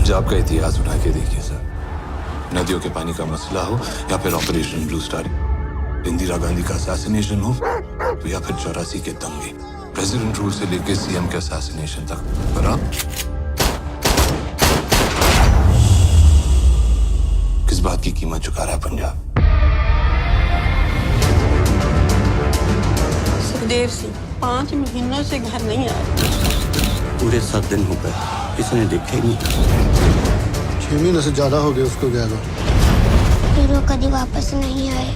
पंजाब का इतिहास उठा के देखिए सर, नदियों के पानी का मसला हो या फिर operation blue star, Indira Gandhi का असैसिनेशन हो या फिर 84 के दंगे, प्रेसिडेंट रूल से लेकर सीएम के असैसिनेशन तक। पर आप किस बात की कीमत चुका रहा है पंजाब? सुखदेव सिंह 5 महीनों से घर नहीं आया। पूरे 7 दिन हो गए, इसने देखा ही नहीं। 6 महीने से ज्यादा हो गए उसको गया तो। फिर वो कभी वापस नहीं आए।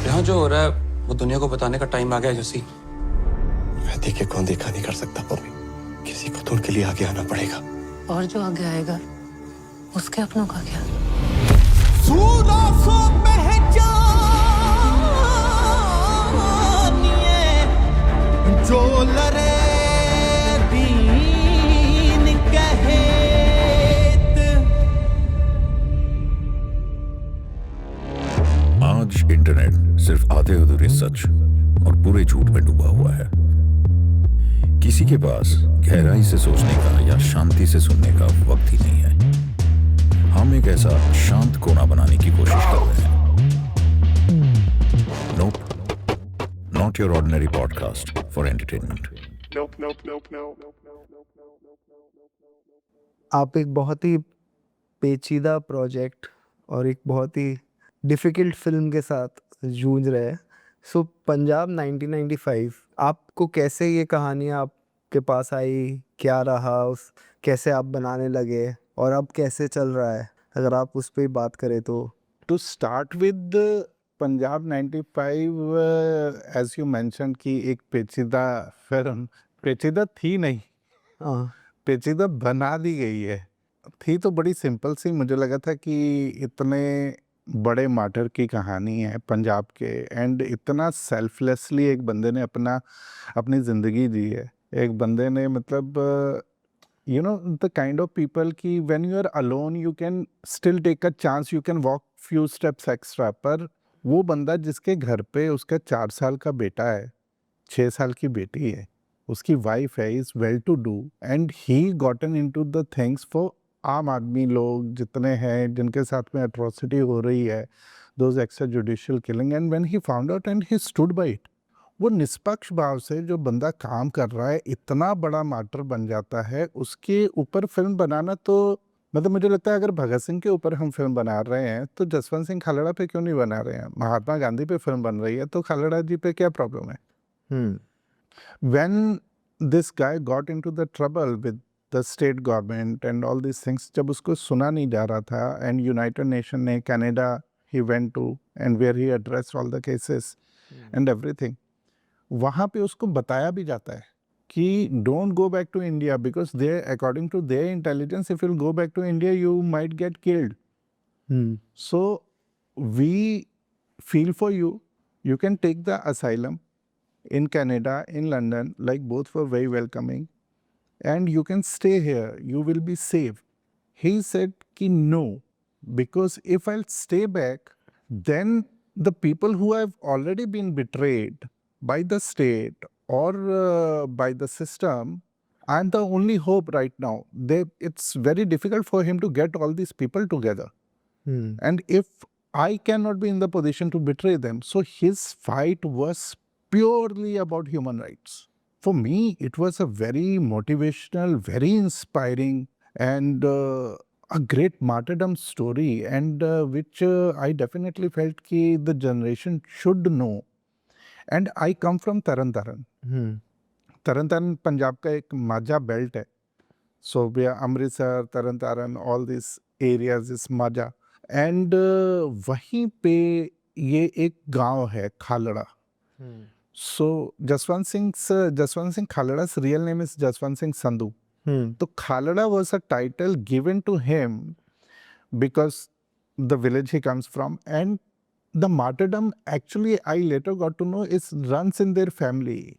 यहाँ जो हो रहा है वो दुनिया को बताने का टाइम आ गया जैसी। वैद्य के कौन देखा नहीं कर सकता पम्मी, किसी को तो उनके लिए आगे आना पड़ेगा। और जो आगे आएगा उसके अपनों का क्या? जो लरे दीन कहेत। आज इंटरनेट सिर्फ आधे अधूरे सच और पूरे झूठ में डूबा हुआ है। किसी के पास गहराई से सोचने का या शांति से सुनने का वक्त ही नहीं है। हम एक ऐसा शांत कोना बनाने की कोशिश कर रहे हैं। Nope, not your ordinary podcast for entertainment. आप एक बहुत ही पेचीदा प्रोजेक्ट और एक बहुत ही डिफ़िकल्ट फिल्म के साथ जूझ रहे हैं। सो पंजाब 1995, आपको कैसे ये कहानियाँ आपके पास आई, क्या रहा, उस कैसे आप बनाने लगे और अब कैसे चल रहा है, अगर आप उस पर बात करें तो? To start with, Punjab 95 as you mention की एक पेचीदा फिल्म, पेचीदा थी नहीं, पेचीदा बना दी गई है। थी तो बड़ी सिंपल सी, मुझे लगा था कि इतने बड़े मार्टर की कहानी है पंजाब के, एंड इतना सेल्फलेसली एक बंदे ने अपनी ज़िंदगी दी है। एक बंदे ने मतलब you know the kind of people की when you are alone you can still take a chance, you can walk few steps extra. पर वो बंदा जिसके घर पे उसका 4 साल का बेटा है, 6 साल की बेटी है, उसकी वाइफ है, is well to do, and he gotten into the things for Aam Aadmi लोग जितने हैं जिनके साथ में एट्रोसिटी हो रही है, those extra judicial killing, and when he found out and he stood by it. वो निष्पक्ष भाव से जो बंदा काम कर रहा है, इतना बड़ा मैटर बन जाता है, उसके ऊपर फिल्म बनाना तो मतलब मुझे लगता है अगर भगत सिंह के ऊपर हम फिल्म बना रहे हैं तो जसवंत सिंह खालड़ा पे क्यों नहीं बना रहे हैं? महात्मा गांधी पे फिल्म बन रही है तो खालड़ा जी पे क्या प्रॉब्लम है? When this guy got into the trouble with the state government and all these things, जब उसको सुना नहीं जा रहा था, and United Nation ने Canada he went to and where he addressed all the cases and everything, वहाँ पे उसको बताया भी जाता है कि don't go back to India because they according to their intelligence if you go back to India you might get killed. So we feel for you, you can take the asylum in Canada, in London, like both were very welcoming, and you can stay here, you will be safe. He said ki no, because if I'll stay back, then the people who have already been betrayed by the state or by the system, I'm the only hope right now. It's very difficult for him to get all these people together. And if I cannot be in the position to betray them, so his fight was purely about human rights. For me, it was a very motivational, very inspiring, and a great martyrdom story, and which I definitely felt ki the generation should know. And I come from Taran. Taran Punjab ka ek Majha belt hai. So we are Amritsar, Taran, all these areas is Majha. And वहीं पे ये एक गांव है Khalra. So Jaswant Singh Khalada's real name is Jaswant Singh Sandhu. So Khalada was a title given to him because the village he comes from, and the martyrdom actually I later got to know is runs in their family.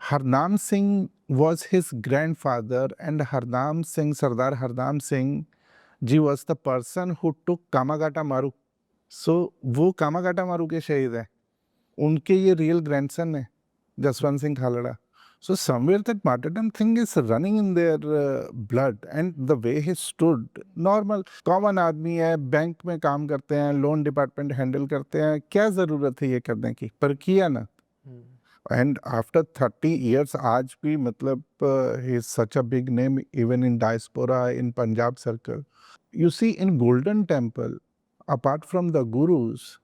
Harnam Singh was his grandfather, and Sardar Harnam Singh ji was the person who took Kamagata Maru. So वो कामागाटा मारू के शहीद है, उनके ये real grandson है Jaswant Singh Khalra. So somewhere that martyrdom thing is running in their blood, and the way he stood, normal common आदमी है, बैंक में काम करते हैं, लोन डिपार्टमेंट हैंडल करते हैं, क्या जरूरत है ये करने की, पर किया ना. And after 30 years आज भी मतलब he is such a big name even in diaspora, in Punjab circle. You see in Golden Temple, apart from the gurus,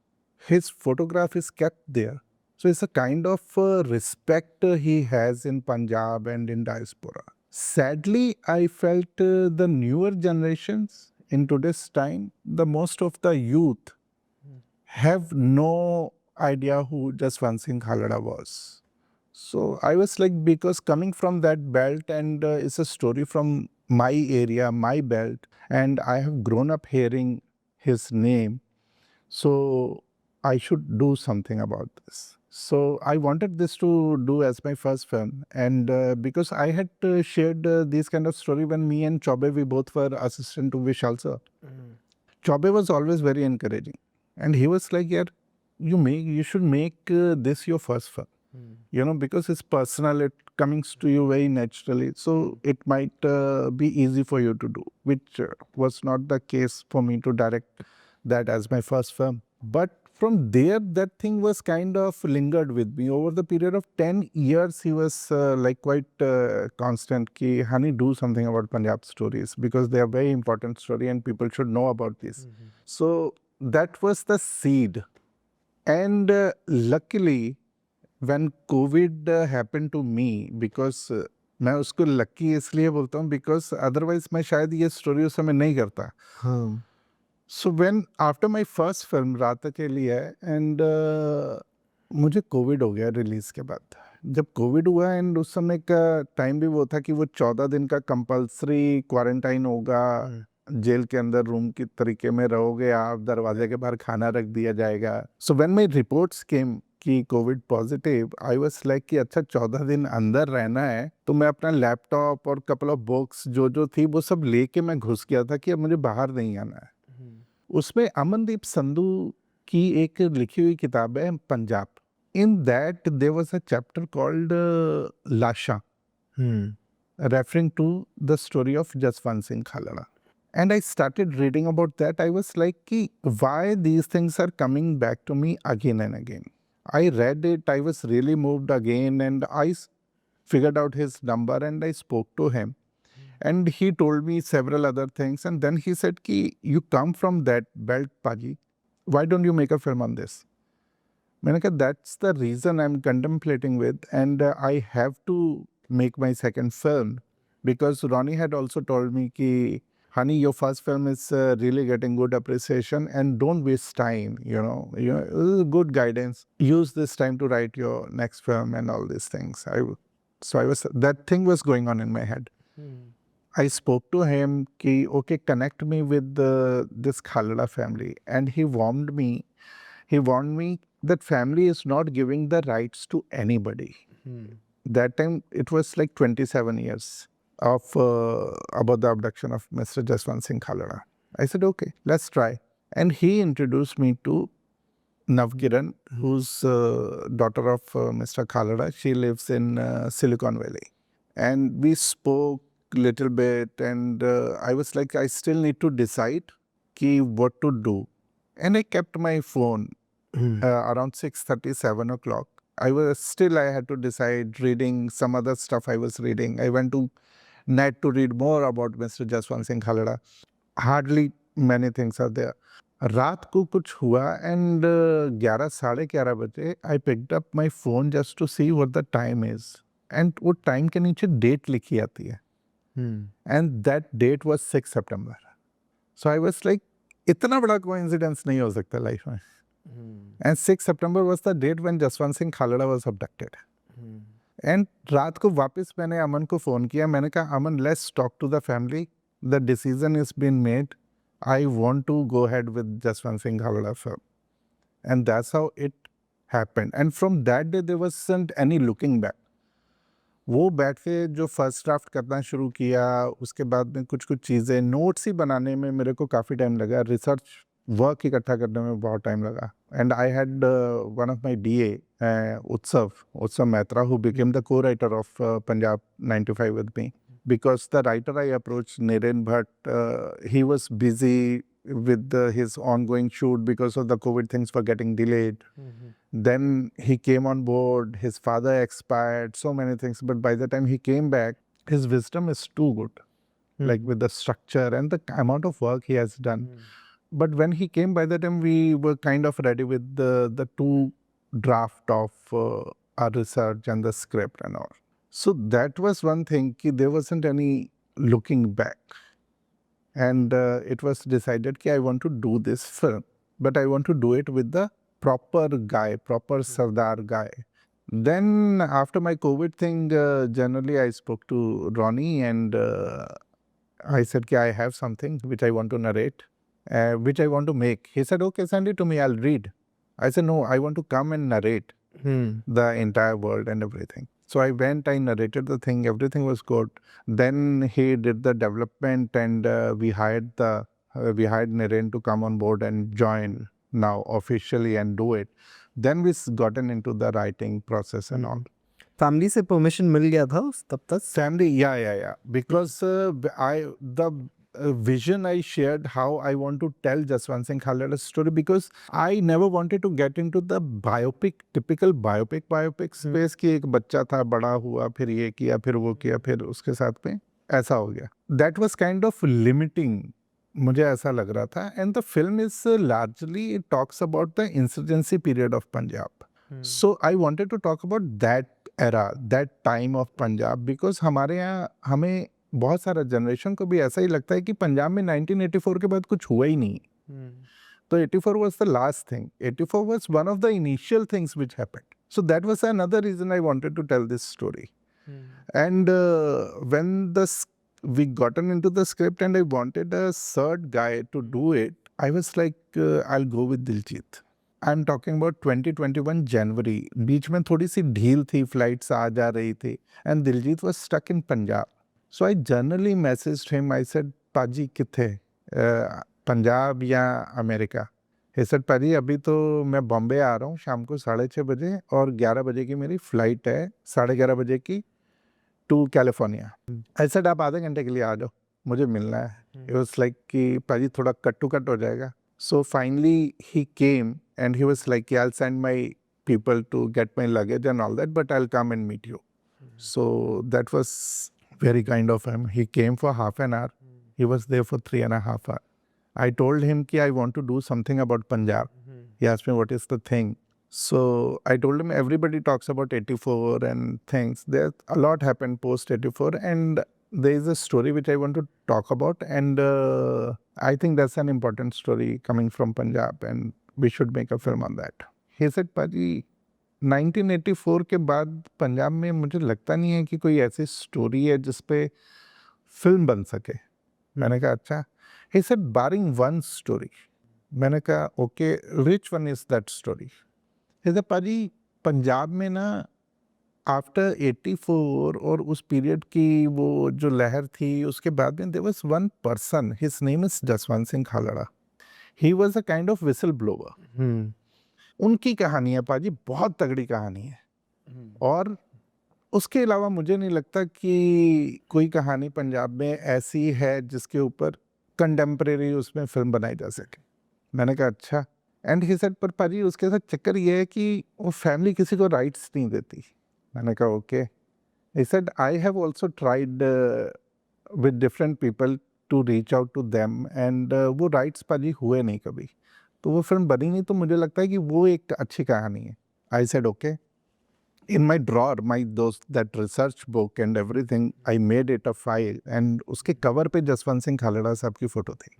his photograph is kept there. So it's a kind of respect he has in Punjab and in diaspora. Sadly, I felt the newer generations in today's time, the most of the youth have no idea who Jaswant Singh Khalda was. So I was like, because coming from that belt, and it's a story from my area, my belt, and I have grown up hearing his name. So I should do something about this. So I wanted this to do as my first film, and because I had shared this kind of story when me and Chobe, we both were assistant to Vishal sir. Chobe was always very encouraging, and he was like, "Yeah, you should make this your first film, you know, because it's personal, it comes to you very naturally, so it might be easy for you to do," which was not the case for me to direct that as my first film. But from there, that thing was kind of lingered with me. Over the period of 10 years, he was like quite constant, ki, honey, do something about Punjab stories, because they are very important story and people should know about this. So that was the seed. And luckily, when COVID happened to me, because मैं उसको lucky इसलिए बोलता हूँ, because otherwise मैं शायद ये story उस समय नहीं करता. So when after my first film रात के लिए, and मुझे कोविड हो गया रिलीज के बाद. जब कोविड हुआ एंड उस समय का टाइम भी वो था कि वो 14 दिन का कंपल्सरी क्वारंटाइन होगा, जेल के अंदर रूम की तरीके में रहोगे आप, दरवाजे के बाहर खाना रख दिया जाएगा. सो व्हेन माय रिपोर्ट्स केम कि Covid positive, I was like कि अच्छा 14 दिन अंदर रहना है, तो मैं अपना लैपटॉप और कपल ऑफ बुक्स जो थी वो सब लेके मैं घुस गया था कि अब मुझे बाहर नहीं आना है. उसमें अमनदीप संधू की एक लिखी हुई किताब है Punjab. In that there was a chapter called लाशा, referring to the story of Jaswant Singh Khalda. And I started reading about that. I was like, why these things are coming back to me again and again. I read it, I was really moved again, and I figured out his number and I spoke to him. And he told me several other things, and then he said, you come from that belt, Paji. Why don't you make a film on this? मैंने कहा, that's the reason I'm contemplating with, and I have to make my second film, because Ronnie had also told me कि honey, your first film is really getting good appreciation, and don't waste time, you know, good guidance. Use this time to write your next film and all these things. That thing was going on in my head. I spoke to him कि okay, connect me with this Khalda family, and he warned me that family is not giving the rights to anybody. That time it was like 27 years of about the abduction of Mr. Jaswant Singh Khalda. I said, okay, let's try. And he introduced me to Navkiran, who's daughter of Mr. Khalda. She lives in Silicon Valley. And we spoke little bit, and I was like, I still need to decide what to do. And I kept my phone around 6:30, 7 o'clock. I had to decide, reading some other stuff I was reading. I went to net to read more about Mr. Jaswant Singh Khalda. Hardly many things are there. रात को कुछ हुआ, and 11, 11:30 बजे I picked up my phone just to see what the time is. And वो time के नीचे date लिखी आती है. And that date was 6 September. So I was like, इतना बड़ा coincidence नहीं हो सकता life में. And 6 September was the date when Jaswant Singh Khalda was abducted. And रात को वापस मैंने अमन को फ़ोन किया. मैंने कहा, अमन, let's talk to the family. The decision has been made. I want to go ahead with Jaswant Singh Khalda film. And that's how it happened. And from that day, there wasn't any looking back. वो बैठ के जो first draft करना शुरू किया, उसके बाद में कुछ चीज़ें नोट्स ही बनाने में मेरे को काफ़ी टाइम लगा. रिसर्च वर्क इकट्ठा करने में बहुत टाइम लगा. And I had one of my DA, उत्सव Maitra, who became the co-writer of Punjab 95 with me. Because the writer I approached, Niren Bhatt, he was busy with his ongoing shoot because of the COVID, things were getting delayed. Then he came on board, his father expired, so many things. But by the time he came back, his wisdom is too good, like with the structure and the amount of work he has done. But when he came, by the time we were kind of ready with the two draft of our research and the script and all. So that was one thing, ki there wasn't any looking back. And it was decided that I want to do this film, but I want to do it with the proper guy, proper Sardar guy. Then after my COVID thing, generally I spoke to Ronnie and I said that I have something which I want to narrate, which I want to make. He said, okay, send it to me, I'll read. I said, no, I want to come and narrate the entire world and everything. So I went, I narrated the thing, everything was good. Then he did the development and we hired Niren to come on board and join now officially and do it. Then we gotten into the writing process and all. Family से permission मिल गया था तब तक? Family, yeah. Because the vision I shared how I want to tell Jaswant Singh Khalada's story, because I never wanted to get into the typical biopic space कि एक बच्चा था, बड़ा हुआ, फिर ये किया, फिर वो किया, फिर उसके साथ में ऐसा हो गया. That was kind of limiting, मुझे ऐसा लग रहा था. And the film is largely, it talks about the insurgency period of Punjab. So I wanted to talk about that era, that time of Punjab, because हमारे यहाँ हमें बहुत सारा जनरेशन को भी ऐसा ही लगता है कि पंजाब में 1984 के बाद कुछ हुआ ही नहीं. तो 84 was the last thing. 84 was one of the initial things which happened. So that was another reason I wanted to tell this story. And when we gotten into the script and I wanted a third guy to do it, I was like, I'll go with Diljit. I'm talking about 2021 January. बीच में थोड़ी सी ढील थी, flights आ जा रही थी. And Diljit was stuck in Punjab. So I generally messaged him. I said, Paji किथे, पंजाब या America? He said, Paji अभी तो मैं बॉम्बे आ रहा हूँ शाम को 6:30 बजे और 11 बजे की मेरी फ्लाइट है, 11:30 बजे की टू कैलिफोर्निया. I said आप आधे घंटे के लिए आ जाओ, मुझे मिलना है. It was like कि पाजी थोड़ा कट टू कट हो जाएगा. So finally he came and he was like, yeah, I'll send my people to get my luggage and all that, but I'll come and meet you. So that was very kind of him. He came for half an hour. He was there for 3.5 hours. I told him that I want to do something about Punjab. He asked me what is the thing. So I told him everybody talks about 84 and things. There a lot happened post 84 and there is a story which I want to talk about, and I think that's an important story coming from Punjab and we should make a film on that. He said, Paji, 1984 के बाद पंजाब में मुझे लगता नहीं है कि कोई ऐसी स्टोरी है जिस पे फिल्म बन सके. मैंने कहा अच्छा. He said, barring one story. मैंने कहा okay, which one is that story? He said, Paji, Punjab में ना आफ्टर 84 और उस पीरियड की वो जो लहर थी उसके बाद में there was one person, his name is Jaswant Singh Khalra. He was a kind of whistle blower. उनकी कहानी है पाजी, बहुत तगड़ी कहानी है. और उसके अलावा मुझे नहीं लगता कि कोई कहानी पंजाब में ऐसी है जिसके ऊपर कंटेम्परेरी उसमें फिल्म बनाई जा सके. मैंने कहा अच्छा. एंड ही सेड पर पाजी उसके साथ चक्कर ये है कि वो फैमिली किसी को राइट्स नहीं देती. मैंने कहा okay. He said I have also tried with different people to reach out to them and वो राइट्स पाजी हुए नहीं कभी, तो वो फिल्म बनी नहीं. तो मुझे लगता है कि वो एक अच्छी कहानी है. I said okay. In my drawer my दोस्त that research book and everything, I made it a file and उसके कवर पे जसवंत सिंह खालड़ा साहब की फोटो थी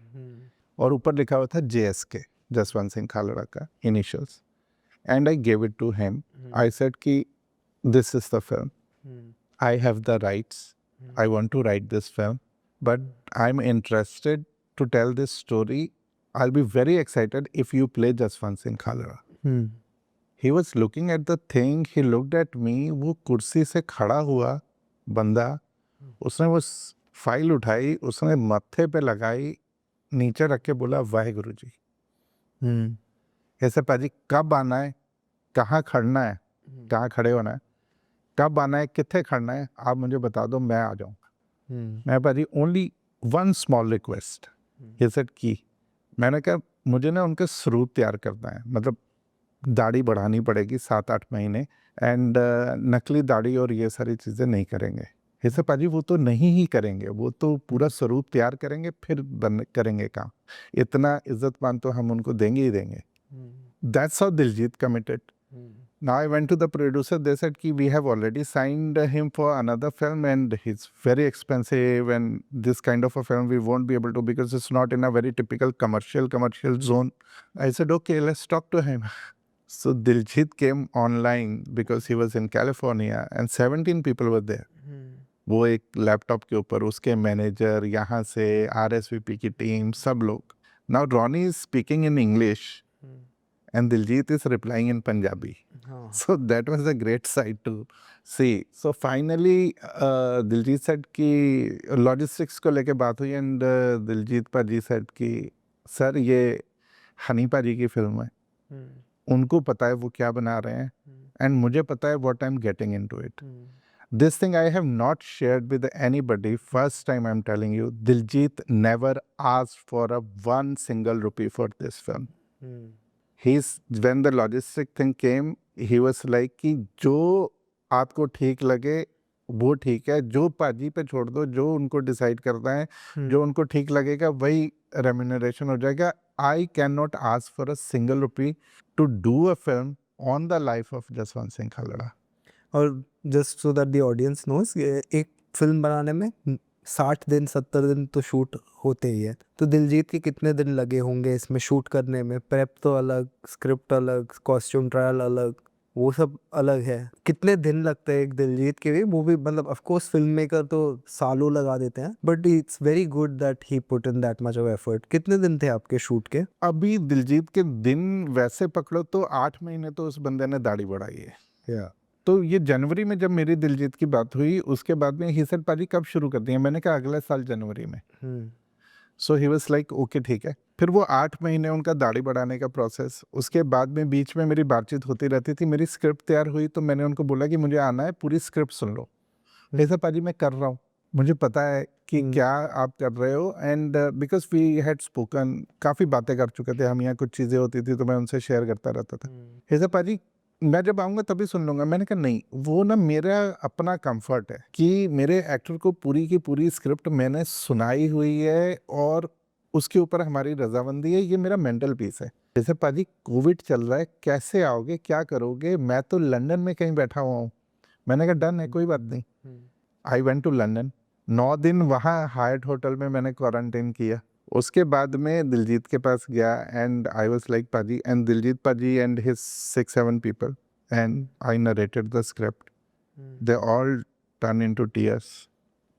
और ऊपर लिखा हुआ था JSK, जसवंत सिंह खालड़ा का initials. And I gave it to him. I said कि this is the film. I have the rights. I want to write this film, but I'm interested to tell this story. I'll be very excited if you play Jaswant Singh Khalra. He was looking at the thing. He looked at me. वो कुर्सी से खड़ा हुआ बंदा, उसने वो file उठाई, उसने मत्थे पे लगाई, नीचे रख के बोला वाहेगुरु जी. ऐसे पाजी कब आना है, कहाँ खड़ना है, कहाँ खड़े होना है, कब आना है, कितने खड़ना है, आप मुझे बता दो, मैं आ जाऊँगा। मैं पाजी ओनली वन स्मॉल रिक्वेस्ट, ये सेड की मैंने कहा मुझे ना उनका स्वरूप तैयार करना है, मतलब दाढ़ी बढ़ानी पड़ेगी 7-8 महीने एंड नकली दाढ़ी और ये सारी चीज़ें नहीं करेंगे। ऐसे पाजी वो तो नहीं ही करेंगे, वो तो पूरा स्वरूप तैयार करेंगे फिर करेंगे काम। इतना इज्जत-मान तो हम उनको देंगे ही देंगे। That's how Diljit committed. Now I went to the producer, they said कि we have already signed him for another film and he's very expensive and this kind of a film we won't be able to because it's not in a very typical commercial zone. I said okay, let's talk to him. So Diljit came online because he was in California and 17 people were there. वो एक laptop के ऊपर उसके manager, यहाँ से RSVP की team, सब लोग. Now Ronnie is speaking in English and Diljit is replying in Punjabi. So that was a great sight to see. So finally Diljit said कि logistics को लेके बात हुई and Diljit पाजी said कि सर ये हनी पाजी की फिल्म है, उनको पता है वो क्या बना रहे हैं and मुझे पता है what I'm getting into it. This thing I have not shared with anybody. First time I'm telling you, Diljit never asked for a one single rupee for this film. When the logistic thing came, he was like कि जो आपको ठीक लगे वो ठीक है, जो पाजी पे छोड़ दो, जो उनको डिसाइड करना है, जो उनको ठीक लगेगा वही रेम्यूनरेशन हो जाएगा. I cannot ask for a single rupee to do a film on the life of Jaswant Singh Khalda. और just so that the audience knows, एक फिल्म बनाने में 60 दिन 70 दिन तो शूट होते ही है. तो दिलजीत के कितने दिन लगे होंगे इसमें शूट करने में? प्रेप तो अलग, स्क्रिप्ट अलग, कॉस्ट्यूम ट्रायल अलग, वो सब अलग है. कितने दिन लगते हैं एक दिलजीत के भी? वो भी मतलब ऑफ कोर्स फिल्म मेकर तो सालों लगा देते हैं, but it's very good that he put in that much of effort. कितने दिन थे आपके शूट के? अभी दिलजीत के दिन वैसे पकड़ो तो 8 महीने तो उस बंदे ने दाढ़ी बढ़ाई है. या तो ये जनवरी में जब मेरी दिलजीत की बात हुई, उसके बाद में ही सेड पाजी कब शुरू कर दिए? मैंने कहा अगले साल जनवरी में. सो ही वाज लाइक ओके ठीक है. फिर वो 8 महीने उनका दाढ़ी बढ़ाने का प्रोसेस, उसके बाद में बीच में मेरी बातचीत होती रहती थी. मेरी स्क्रिप्ट तैयार हुई तो मैंने उनको बोला कि मुझे आना है, पूरी स्क्रिप्ट सुन लो. ऐसा पाजी मैं कर रहा हूँ, मुझे पता है कि क्या आप कर रहे हो. And because we had spoken, काफ़ी बातें कर चुके थे हम, यहाँ कुछ चीज़ें होती थी तो मैं उनसे शेयर करता रहता था. ऐसा पाजी मैं जब आऊँगा तभी सुन लूँगा. मैंने कहा नहीं, वो ना मेरा अपना कंफर्ट है कि मेरे एक्टर को पूरी की पूरी स्क्रिप्ट मैंने सुनाई हुई है और उसके ऊपर हमारी रजामंदी है, ये मेरा मेंटल पीस है. जैसे पाजी कोविड चल रहा है, कैसे आओगे, क्या करोगे? मैं तो लंदन में कहीं बैठा हुआ हूँ. मैंने कहा डन है, कोई बात नहीं. आई वेंट टू लंदन, 9 दिन वहाँ हायट होटल में मैंने क्वारंटाइन किया. उसके बाद में दिलजीत के पास गया एंड आई वाज लाइक पाजी, एंड दिलजीत पाजी and his 6-7 people, and I narrated the script. They all turn into tears.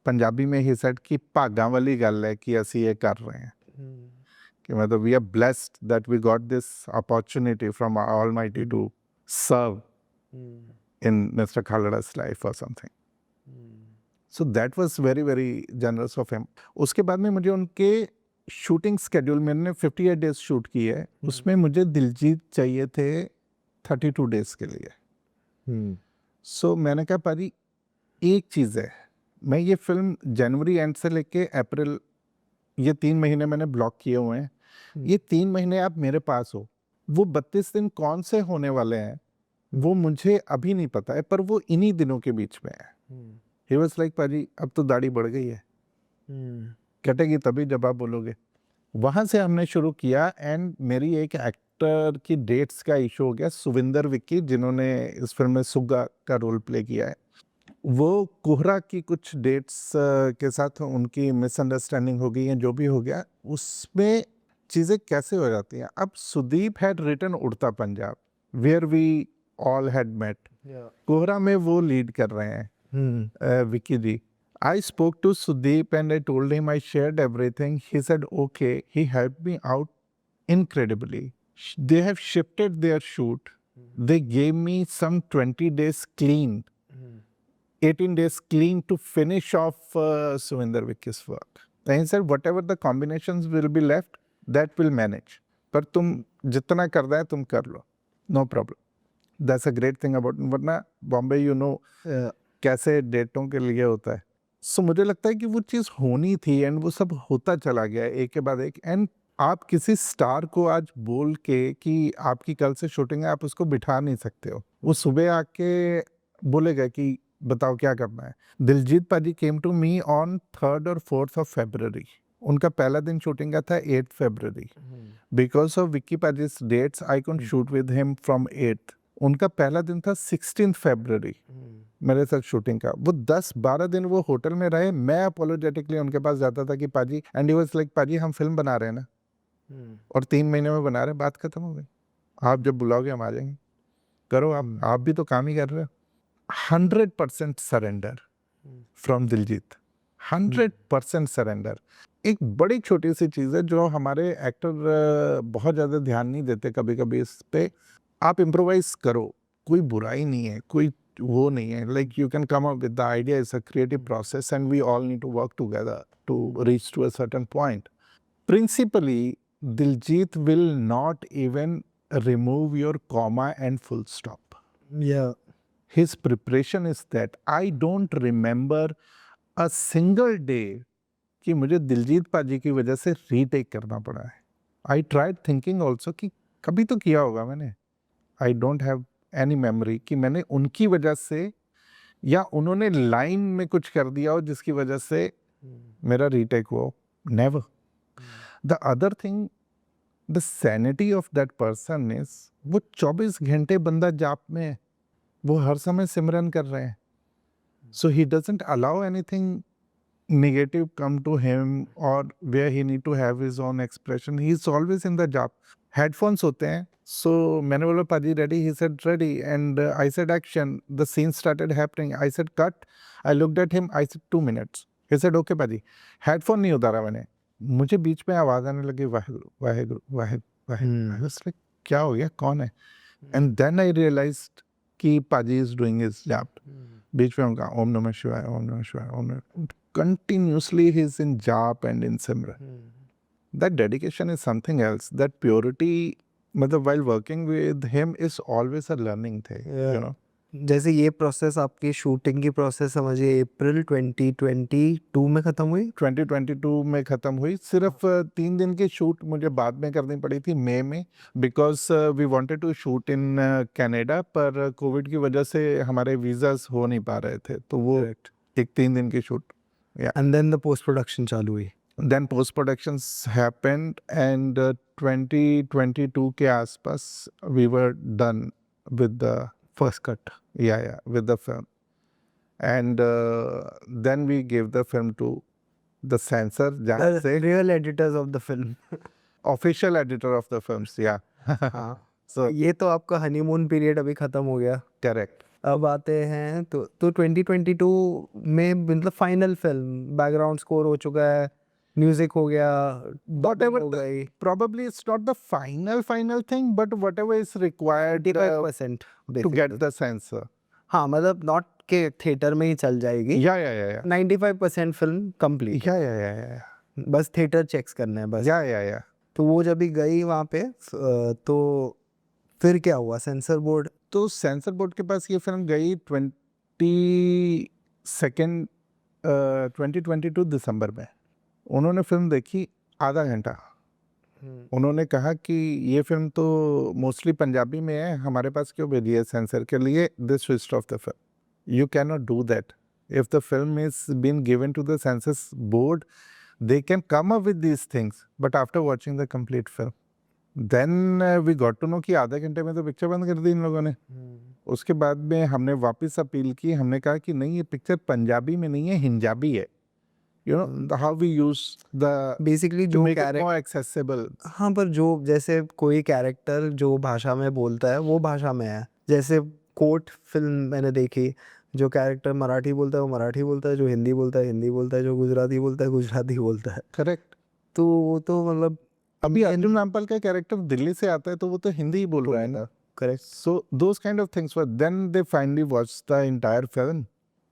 Punjabi में ही सेड कि भागां वाली गल है कि ਅਸੀਂ ਇਹ ਕਰ ਰਹੇ ਹਾਂ, कि मतलब we are blessed that we got this opportunity from our Almighty to serve in Mr. Khalda's life or something. So that was very very generous of him. उसके बाद में मुझे उनके शूटिंग स्केड्यूल, मैंने 58 डेज शूट की है, उसमें मुझे दिलजीत चाहिए थे 32 डेज के लिए. सो मैंने कहा पाजी एक चीज़ है, मैं ये फिल्म जनवरी एंड से लेके अप्रैल, ये 3 महीने मैंने ब्लॉक किए हुए हैं. ये 3 महीने आप मेरे पास हो, वो 32 दिन कौन से होने वाले हैं वो मुझे अभी नहीं पता है, पर वो इन्हीं दिनों के बीच में है. ही वाज लाइक पाजी अब तो दाढ़ी बढ़ गई है, कटेगी तभी जब आप बोलोगे. वहाँ से हमने शुरू किया एंड मेरी एक एक्टर की डेट्स का इशू हो गया. सुविंदर विक्की, जिन्होंने इस फिल्म में सुग्गा का रोल प्ले किया है, वो कोहरा की कुछ डेट्स के साथ उनकी मिसअंडरस्टैंडिंग हो गई है. जो भी हो गया उसमें चीज़ें कैसे हो जाती हैं. अब Sudeep had written Udta Punjab where we all had met. Kohra में वो लीड कर रहे हैं विक्की जी. I spoke to Sudeep and I told him I shared everything. He said okay. He helped me out incredibly. They have shifted their shoot. They gave me some 20 days clean, 18 days clean to finish off Suvinder Vicky's work. Then he said whatever the combinations will be left, that will manage. पर तुम जितना करना है तुम कर लो, no problem. That's a great thing about, वरना Bombay you know कैसे डेटों के लिए होता है। सो मुझे लगता है कि वो चीज़ होनी थी एंड वो सब होता चला गया एक के बाद एक। एंड आप किसी स्टार को आज बोल के कि आपकी कल से शूटिंग है, आप उसको बिठा नहीं सकते हो। वो सुबह आके बोलेगा कि बताओ क्या करना है। दिलजीत पाजी came to me on 3rd और 4th ऑफ February। उनका पहला दिन शूटिंग का था 8th February। Because of Vicky पाजीज dates I can shoot with him from 8th। उनका पहला दिन था 16th February मेरे साथ शूटिंग का। वो 10-12 दिन वो होटल में रहे। मैं अपोलोजेटिकली उनके पास जाता था कि पाजी, एंड ही वाज लाइक पाजी हम फिल्म बना रहे हैं ना, और 3 महीने में बना रहे हैं, बात खत्म हो गई। आप जब बुलाओगे हम आ जाएंगे, करो आप भी तो काम ही कर रहे हो। 100% सरेंडर फ्रॉम दिलजीत, 100% सरेंडर। एक बड़ी छोटी सी चीज़ है जो हमारे एक्टर बहुत ज़्यादा ध्यान नहीं देते कभी कभी इस पे। आप इम्प्रोवाइज करो, कोई बुराई नहीं है, कोई वो नहीं है। Like you can come up with the idea, is a creative process and we all need to work together to reach to a certain point. Principally Diljit will not even remove your comma and full stop. Yeah. His preparation is that I don't remember a single day कि मुझे दिलजीत पाजी की वजह से retake करना पड़ा है। I tried thinking also कि कभी तो किया होगा मैंने। I don't have any memory कि मैंने उनकी वजह से या उन्होंने लाइन में कुछ कर दिया हो जिसकी वजह से मेरा रीटेक हो। Never. The other thing, the sanity of that person is वो 24 घंटे बंदा जाप में है, वो हर समय सिमरन कर रहे हैं। So he doesn't allow anything negative come to him or where he need to have his own expression. He is always in the जाप। Headphones होते हैं, so मैंने बोला पाजी ready, he said ready, and I said action, the scene started happening, I said cut, I looked at him, I said 2 minutes, he said okay पाजी। Headphone नहीं उतारा मैंने, मुझे बीच में आवाज आने लगी Waheguru Waheguru Waheguru Waheguru. I was like क्या हो गया, कौन है? And then I realized कि पाजी is doing his जाप। बीच में उनका ओम नमः शिवाय ओम नमः शिवाय ओम नमः, continuously he is in जाप and in Simran. That dedication is something else, that purity, मतलब while working with him is always a learning thing, you know। जैसे ये प्रोसेस आपकी शूटिंग की प्रोसेस समझिए अप्रैल 2022 में ख़त्म हुई। 2022 में ख़त्म हुई। सिर्फ 3 दिन की शूट मुझे बाद में करनी पड़ी थी मई में, because we wanted to shoot in Canada, पर कोविड की वजह से हमारे वीज़ास हो नहीं पा रहे थे, तो वो एक 3 दिन की shoot. And then the post production चालू हुई। Then post productions happened and 2022 के आसपास we were done with the first cut. Yeah, with the film. And then we gave the film to the censor, जहाँ से real editors of the film. official editor of the films, yeah. हाँ। So ये तो आपका honeymoon period अभी ख़त्म हो गया। correct. अब आते हैं तो 2022 में मतलब फाइनल फिल्म, बैकग्राउंड स्कोर हो चुका है, म्यूजिक हो गया, Whatever हो गई, probably it's not the final thing, but whatever is required 85% to get the censor. हाँ, मतलब नॉट के थिएटर में ही चल जाएगी। Yeah. 95% film complete. Yeah. बस थिएटर चेक्स करने हैं बस। Yeah. तो वो जब भी गई वहाँ पे तो फिर क्या हुआ सेंसर बोर्ड? तो सेंसर बोर्ड के पास ये फिल्म गई 2022 दिसंबर में। उन्होंने फिल्म देखी आधा घंटा। उन्होंने कहा कि ये फिल्म तो मोस्टली पंजाबी में है, हमारे पास क्यों भेजी है सेंसर के लिए? This switch off the film, you can not do that. If the film is been given to the censor board, they can come up with these things, but after watching the complete film, then we got to know कि आधे घंटे में तो picture बंद कर दी इन लोगों ने। उसके बाद में हमने वापस अपील की, हमने कहा कि नहीं, ये पिक्चर पंजाबी में नहीं है, हिंजाबी है। You know how we use the basically to जो make it more accessible. हाँ, पर जो जैसे कोई कैरेक्टर जो भाषा में बोलता है वो भाषा में है। जैसे कोर्ट फिल्म मैंने देखी, जो कैरेक्टर मराठी बोलता है वो मराठी बोलता है, जो हिंदी बोलता है हिंदी बोलता है, जो गुजराती बोलता है गुजराती बोलता है। करेक्ट। तो मतलब अभी अर्जुन रामपाल का कैरेक्टर दिल्ली से आता है तो वो तो हिंदी ही बोल रहा है ना। Correct. So those kind of things were, then they finally watch the entire film.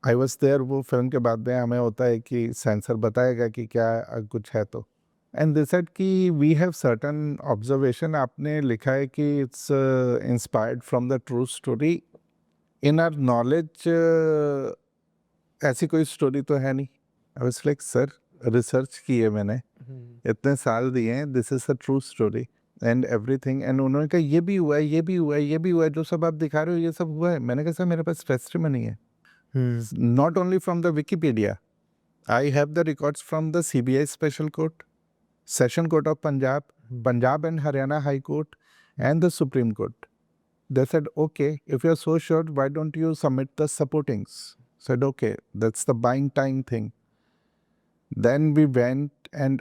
I was there. वो फिल्म के बाद में हमें होता है कि सेंसर बताएगा कि क्या कुछ है, तो And they said कि we have certain observation. आपने लिखा है कि it's inspired from the true story. In our knowledge, ऐसी कोई स्टोरी तो है नहीं. I was like, sir, research की है मैंने, इतने साल दिए हैं, this is a true story and everything. And उन्होंने कहा ये भी हुआ है, ये भी हुआ है, ये भी हुआ है, जो सब आप दिखा रहे हो ये सब हुआ है. मैंने कहा सर मेरे पास टेस्टिमनी है, not only from the Wikipedia, I have the records from the CBI special court, session court of Punjab, Punjab and Haryana high court and the supreme court. They said, okay, if you're so sure, why don't you submit the supportings? Said, okay, that's the buying time thing. Then we went and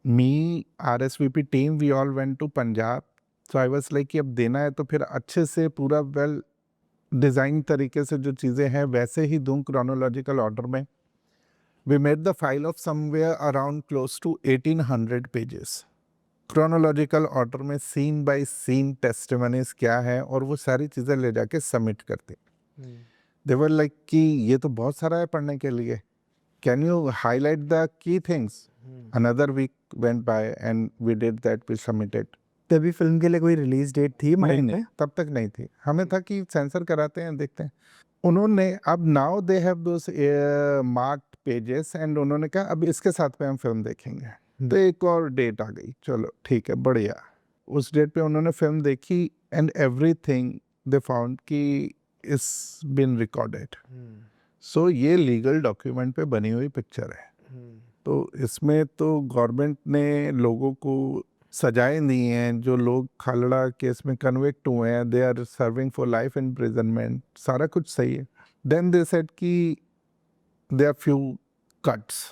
me, RSVP team, we all went to Punjab. So I was like कि अब देना है तो फिर अच्छे से पूरा well design तरीके से जो चीज़ें हैं वैसे ही दूँ क्रोनोलॉजिकल ऑर्डर में. We made the file of somewhere around close to 1800 pages. Chronological order में सीन बाय सीन टेस्टिमनीज क्या है और वो सारी चीज़ें ले जाके सबमिट करते. दे वर लाइक कि ये तो बहुत सारा है पढ़ने के लिए, can you highlight the key things. Another week went by and we did that, we submitted. तभी फिल्म के लिए कोई रिलीज डेट थी माइंड में? तब तक नहीं थी. हमें था कि सेंसर कराते हैं, देखते हैं. उन्होंने अब now they have those marked pages and उन्होंने कहा अब इसके साथ में हम फिल्म देखेंगे. तो एक और डेट आ गई, चलो ठीक है बढ़िया. उस डेट पे उन्होंने फिल्म देखी एंड एवरीथिंग दे फाउंड कि इट्स बीन रिकॉर्डेड. सो ये लीगल डॉक्यूमेंट पे बनी हुई पिक्चर है. तो इसमें तो गवर्नमेंट ने लोगों को सजाएं दी हैं, जो लोग खालड़ा केस में कन्विक्ट हुए हैं they are serving for life imprisonment, सारा कुछ सही है. देन दे सेड कि they are few cuts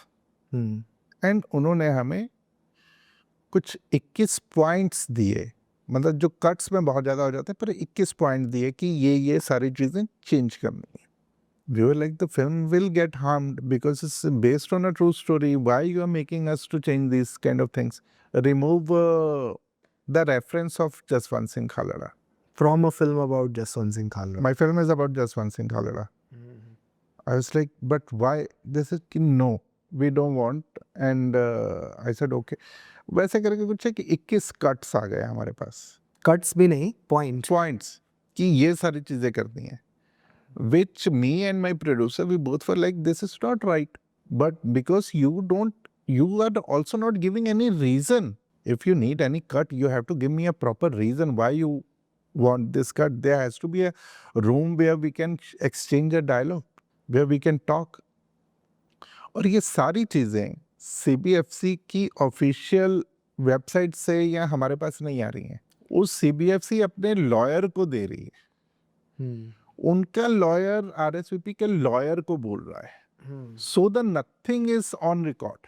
and उन्होंने हमें कुछ 21 पॉइंट्स दिए, मतलब जो कट्स में बहुत ज़्यादा हो जाते हैं, पर 21 पॉइंट दिए कि ये सारी चीज़ें चेंज करनी है. We were like, the film will get harmed because it's based on a true story. Why you are making us to change these kind of things? Remove the reference of Jaswant Singh Khalada. From a film about Jaswant Singh Khalada. My film is about Jaswant Singh Khalada. I was like, but why? This is no, we don't want. And I said, okay. वैसे करके कुछ है कि 21 cuts आ गए हमारे पास. Cuts भी नहीं, points कि ये सारी चीज़ें करनी है. Which me and my producer, we both were like, this is not right. But because you are also not giving any reason. If you need any cut, you have to give me a proper reason why you want this cut. There has to be a room where we can exchange a dialogue, where we can talk. और ये सारी चीज़ें CBFC की official website से या हमारे पास नहीं आ रही हैं. उस CBFC अपने लॉयर को दे रही है. उनका लॉयर RSVP के लॉयर को बोल रहा है. So the nothing is on record.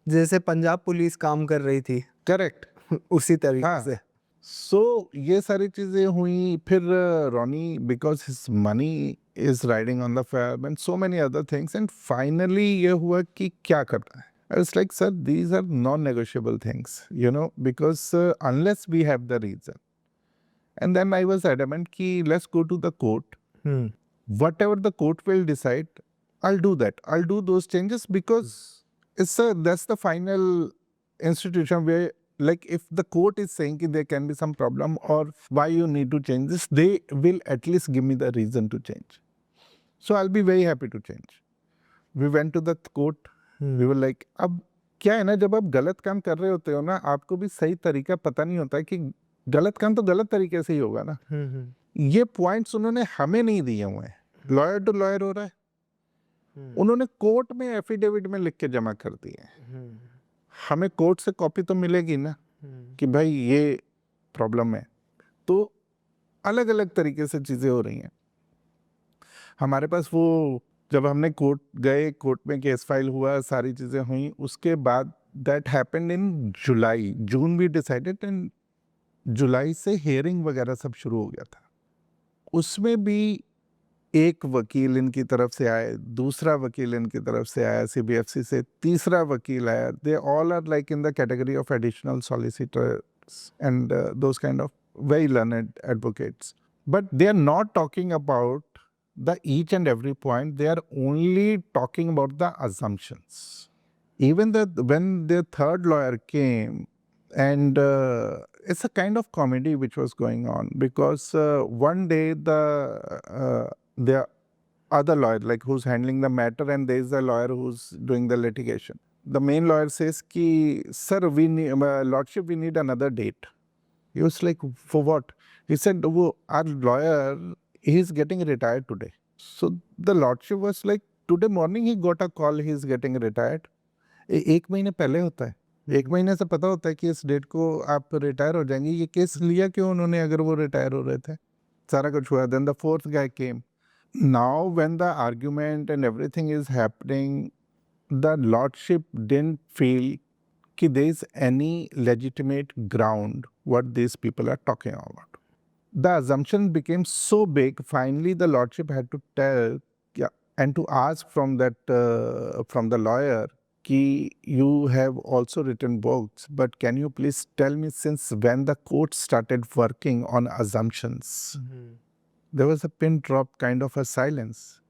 जैसे पंजाब पुलिस काम कर रही थी, करेक्ट, उसी तरीके से. सो ये सारी चीजें हुई. फिर Ronnie, because his money is riding on the fair and so many other things, and finally ये हुआ कि क्या करना है. It's like, sir, these are non-negotiable things, you know, because unless we have the reason. And then I was adamant ki let's go to the court. Whatever the court will decide, I'll do that. I'll do those changes because that's the final institution where, like, if the court is saying that there can be some problem or why you need to change this, they will at least give me the reason to change. So I'll be very happy to change. We went to the court. We were like, अब क्या है ना, जब आप गलत काम कर रहे होते हो ना, आपको भी सही तरीका पता नहीं होता है कि गलत काम तो गलत तरीके से ही होगा ना. ये पॉइंट्स उन्होंने हमें नहीं दिए हुए हैं. लॉयर टू लॉयर हो रहा है. उन्होंने कोर्ट में एफिडेविट में लिख के जमा कर दिए. हमें कोर्ट से कॉपी तो मिलेगी ना कि भाई ये प्रॉब्लम है. तो अलग अलग तरीके से चीज़ें हो रही हैं. हमारे पास वो जब हमने कोर्ट गए, कोर्ट में केस फाइल हुआ, सारी चीज़ें हुई, उसके बाद that happened in July. June we decided and July से हियरिंग वगैरह सब शुरू हो गया था. उसमें भी एक वकील इनकी तरफ से आए, दूसरा वकील इनकी तरफ से आया CBFC से, तीसरा वकील आया. They all are like in the category of additional solicitors and those kind of very learned advocates. But they are not talking about the each and every point. They are only talking about the assumptions. Even when the third lawyer came, and it's a kind of comedy which was going on, because one day the other lawyer, like who's handling the matter, and there is a lawyer who's doing the litigation. The main lawyer says ki, sir, we need, lordship, we need another date. He was like, for what? He said, our lawyer, he's getting retired today. So the lordship was like, today morning he got a call, he's getting retired. एक महीने पहले होता है, एक महीने से पता होता है कि इस डेट को आप रिटायर हो जाएंगे. ये केस लिया क्यों उन्होंने अगर वो रिटायर हो रहे थे? सारा कुछ हुआ. Then the fourth guy came. Now when the argument and everything is happening, the lordship didn't feel कि there is any legitimate ground what these people are talking about. The assumption became so big, finally the lordship had to tell and to ask from that from the lawyer कि you have also written books, but can you please tell me since when the court started working on assumptions? There was a pin drop kind of a silence.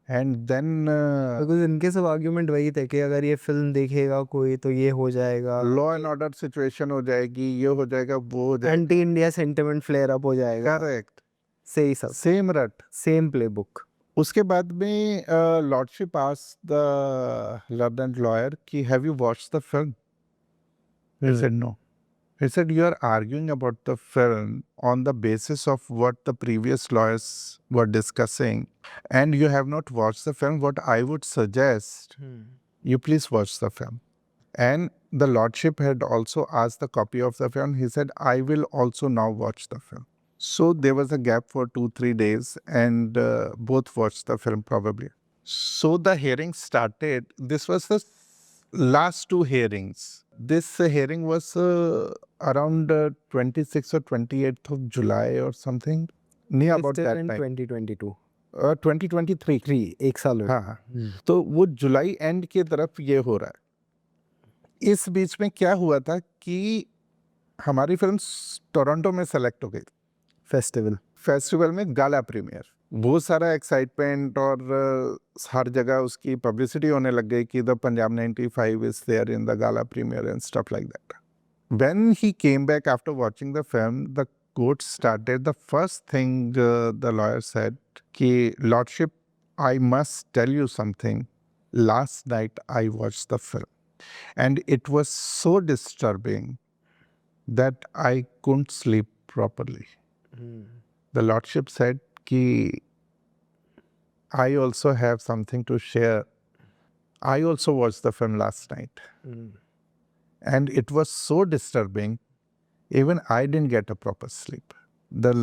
And then because इनके सब argument वही थे कि अगर ये film देखेगा कोई तो ये हो जाएगा, लॉ एंड ऑर्डर सिचुएशन हो जाएगी, ये हो जाएगा, वो हो जाएगा. Anti India sentiment flare up हो जाएगा. करेक्ट. सही सब, सेम रट, सेम प्लेबुक. उसके बाद में lordship asked the learned lawyer कि have you watched the film? He said no. He said, you are arguing about the film on the basis of what the previous lawyers were discussing, and you have not watched the film. What I would suggest, you please watch the film. And the lordship had also asked the copy of the film. He said, I will also now watch the film. So there was a gap for 2-3 days, and both watched the film probably. So the hearing started. This was the last two hearings. This hearing was around 26th or 28th of July or something. Near about that in time. 2022. 2023. एक साल हो. हाँ. तो वो जुलाई and की तरफ ये हो रहा है. इस बीच में क्या हुआ था कि हमारी फिल्म टोरंटो में सेलेक्ट हो गई. फेस्टिवल में गाला प्रीमियर. बहुत सारा एक्साइटमेंट और हर जगह उसकी पब्लिसिटी होने लग गई कि the Punjab 95 is there in the gala premiere and stuff like that. When he came back after watching the film, the court started. The first thing the lawyer said कि lordship, I must tell you something. Last night I watched the film and it was so disturbing that I couldn't sleep properly. The lordship said कि I also have something to share. I also watched the film last night. And it was so disturbing, even I didn't get a proper sleep. The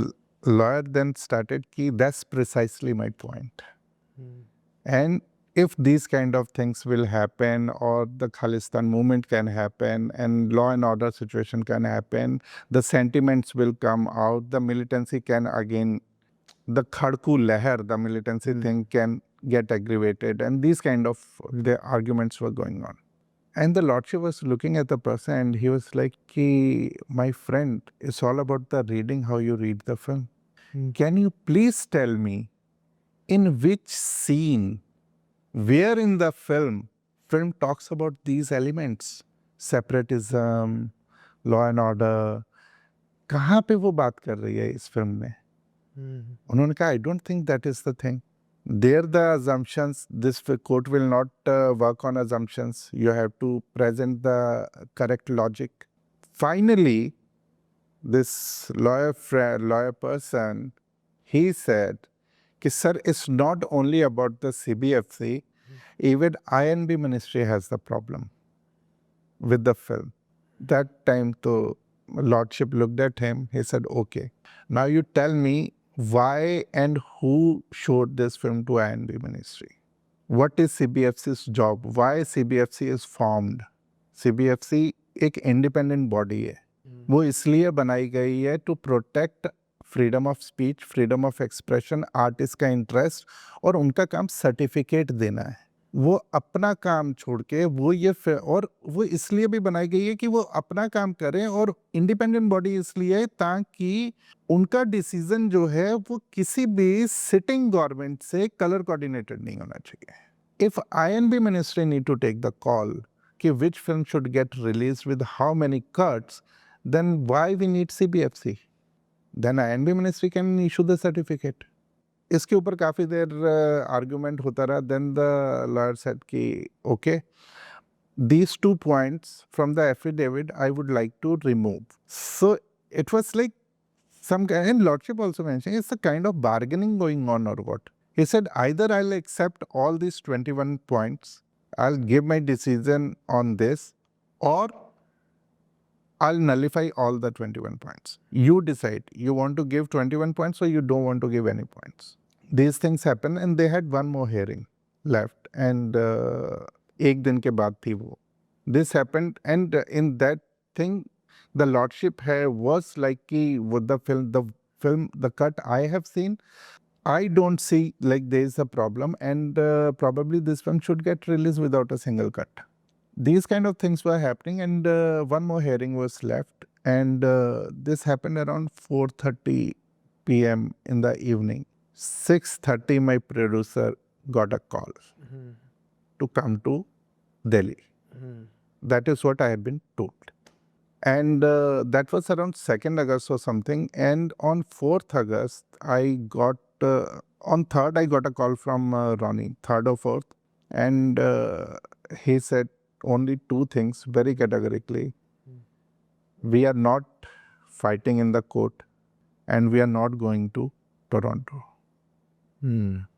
lawyer then started ki that's precisely my point. And if these kind of things will happen, or the Khalistan movement can happen, and law and order situation can happen, the sentiments will come out, the militancy can again, the Khadku Lehar, the militancy thing can get aggravated, and these kind of the arguments were going on. And the lordship was looking at the person and he was like, my friend, it's all about the reading, how you read the film. Can you please tell me in which scene, where in the film talks about these elements? Separatism, law and order. कहाँ पे वो बात कर रही है इस film में? उन्होंने कहा, I don't think that is the thing. There the assumptions, this court will not work on assumptions. You have to present the correct logic. Finally, this lawyer person, he said, कि sir, it's not only about the CBFC, even INB ministry has the problem with the film. That time, the lordship looked at him, he said, okay, now you tell me why and who showed this film to INB ministry? What is CBFC's job? Why CBFC is formed? CBFC एक independent body है. वो इसलिए बनाई गई है to protect freedom of speech, freedom of expression, artist का interest, और उनका काम certificate देना है. वो अपना काम छोड़ के वो ये और वो इसलिए भी बनाई गई है कि वो अपना काम करें, और इंडिपेंडेंट बॉडी इसलिए है ताकि उनका डिसीजन जो है वो किसी भी सिटिंग गवर्नमेंट से कलर कोऑर्डिनेटेड नहीं होना चाहिए. if INB ministry need to take the call कि which film should get released with how many cuts, then why we need CBFC? Then INB ministry can issue the certificate. इसके ऊपर काफ़ी देर argument होता रहा. Then the lawyer said कि okay, these 2 points from the affidavit I would like to remove. So it was like some kind, and Lordship also mentioned it's a kind of bargaining going on or what. He said either I'll accept all these 21 points, I'll give my decision on this, or I'll nullify all the 21 points. You decide, you want to give 21 points or you don't want to give any points. These things happen and they had one more hearing left and एक दिन के बाद थी वो. This happened and in that thing the Lordship was like कि with the film, the cut I have seen, I don't see like there is a problem and probably this film should get released without a single cut. These kind of things were happening and one more hearing was left and this happened around 4:30 p.m. in the evening. 6:30 my producer got a call to come to Delhi. That is what I had been told. And that was around 2nd August or something. And on 4th August, I got, on 3rd, I got a call from Ronnie, 3rd or 4th. And he said only 2 things very categorically. We are not fighting in the court and we are not going to Toronto.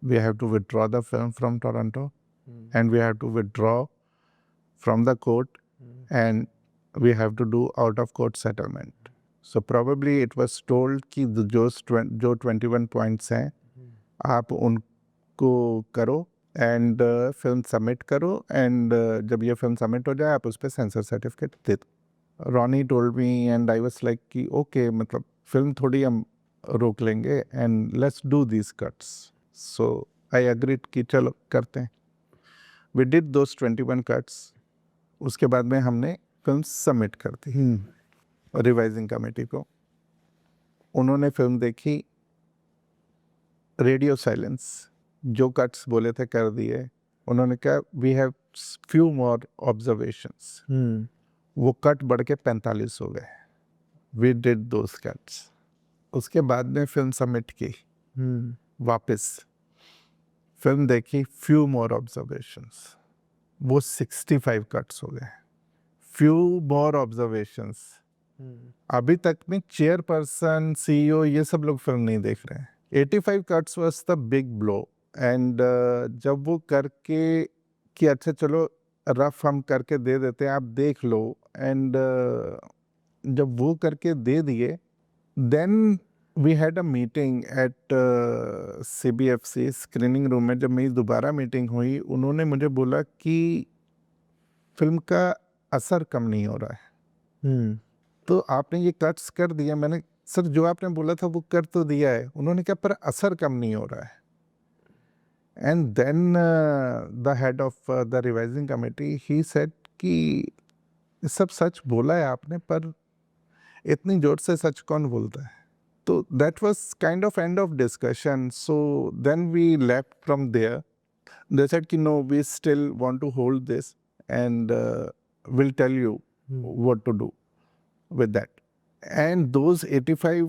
We have to withdraw the film from Toronto and we have to withdraw from the court and we have to do out of court settlement. So probably it was told कि जो 21 points हैं आप उनको करो and film submit करो and जब ये film submit हो जाए आप उस पर censor certificate दे दो. Ronnie told me and I was like कि okay मतलब film थोड़ी हम रोक लेंगे and let's do these cuts. So I agreed कि चलो करते हैं. We did those 21 cuts. उसके बाद में हमने फिल्म सबमिट कर दी रिवाइजिंग कमेटी को. उन्होंने फिल्म देखी, रेडियो साइलेंस, जो कट्स बोले थे कर दिए. उन्होंने कहा we have few more observations. वो कट बढ़ के 45 हो गए. We did those cuts. उसके बाद में फिल्म सबमिट की वापस. फिल्म देखी, फ्यू मोर ऑब्जर्वेशंस. वो 65 कट्स हो गए. Few more observations. अभी तक में चेयरपर्सन, सीईओ ये सब लोग फिल्म नहीं देख रहे हैं. 85 cuts was the big blow. And जब वो करके कि अच्छा चलो रफ हम करके दे देते हैं आप देख लो. एंड जब वो करके दे दिए then we had a meeting at CBFC screening room में. जब मेरी दोबारा मीटिंग हुई उन्होंने मुझे बोला कि फिल्म का असर कम नहीं हो रहा है. तो आपने ये कट्स कर दिया. मैंने सर जो आपने बोला था वो कर तो दिया है. उन्होंने कहा पर असर कम नहीं हो रहा है. And then the head of the revising committee ही सेड कि सब सच बोला है आपने पर इतनी जोर से सच कौन बोलता है. तो that was kind of end of discussion. So then we left from there. They said कि no we still want to hold this and will tell you what to do with that. And those 85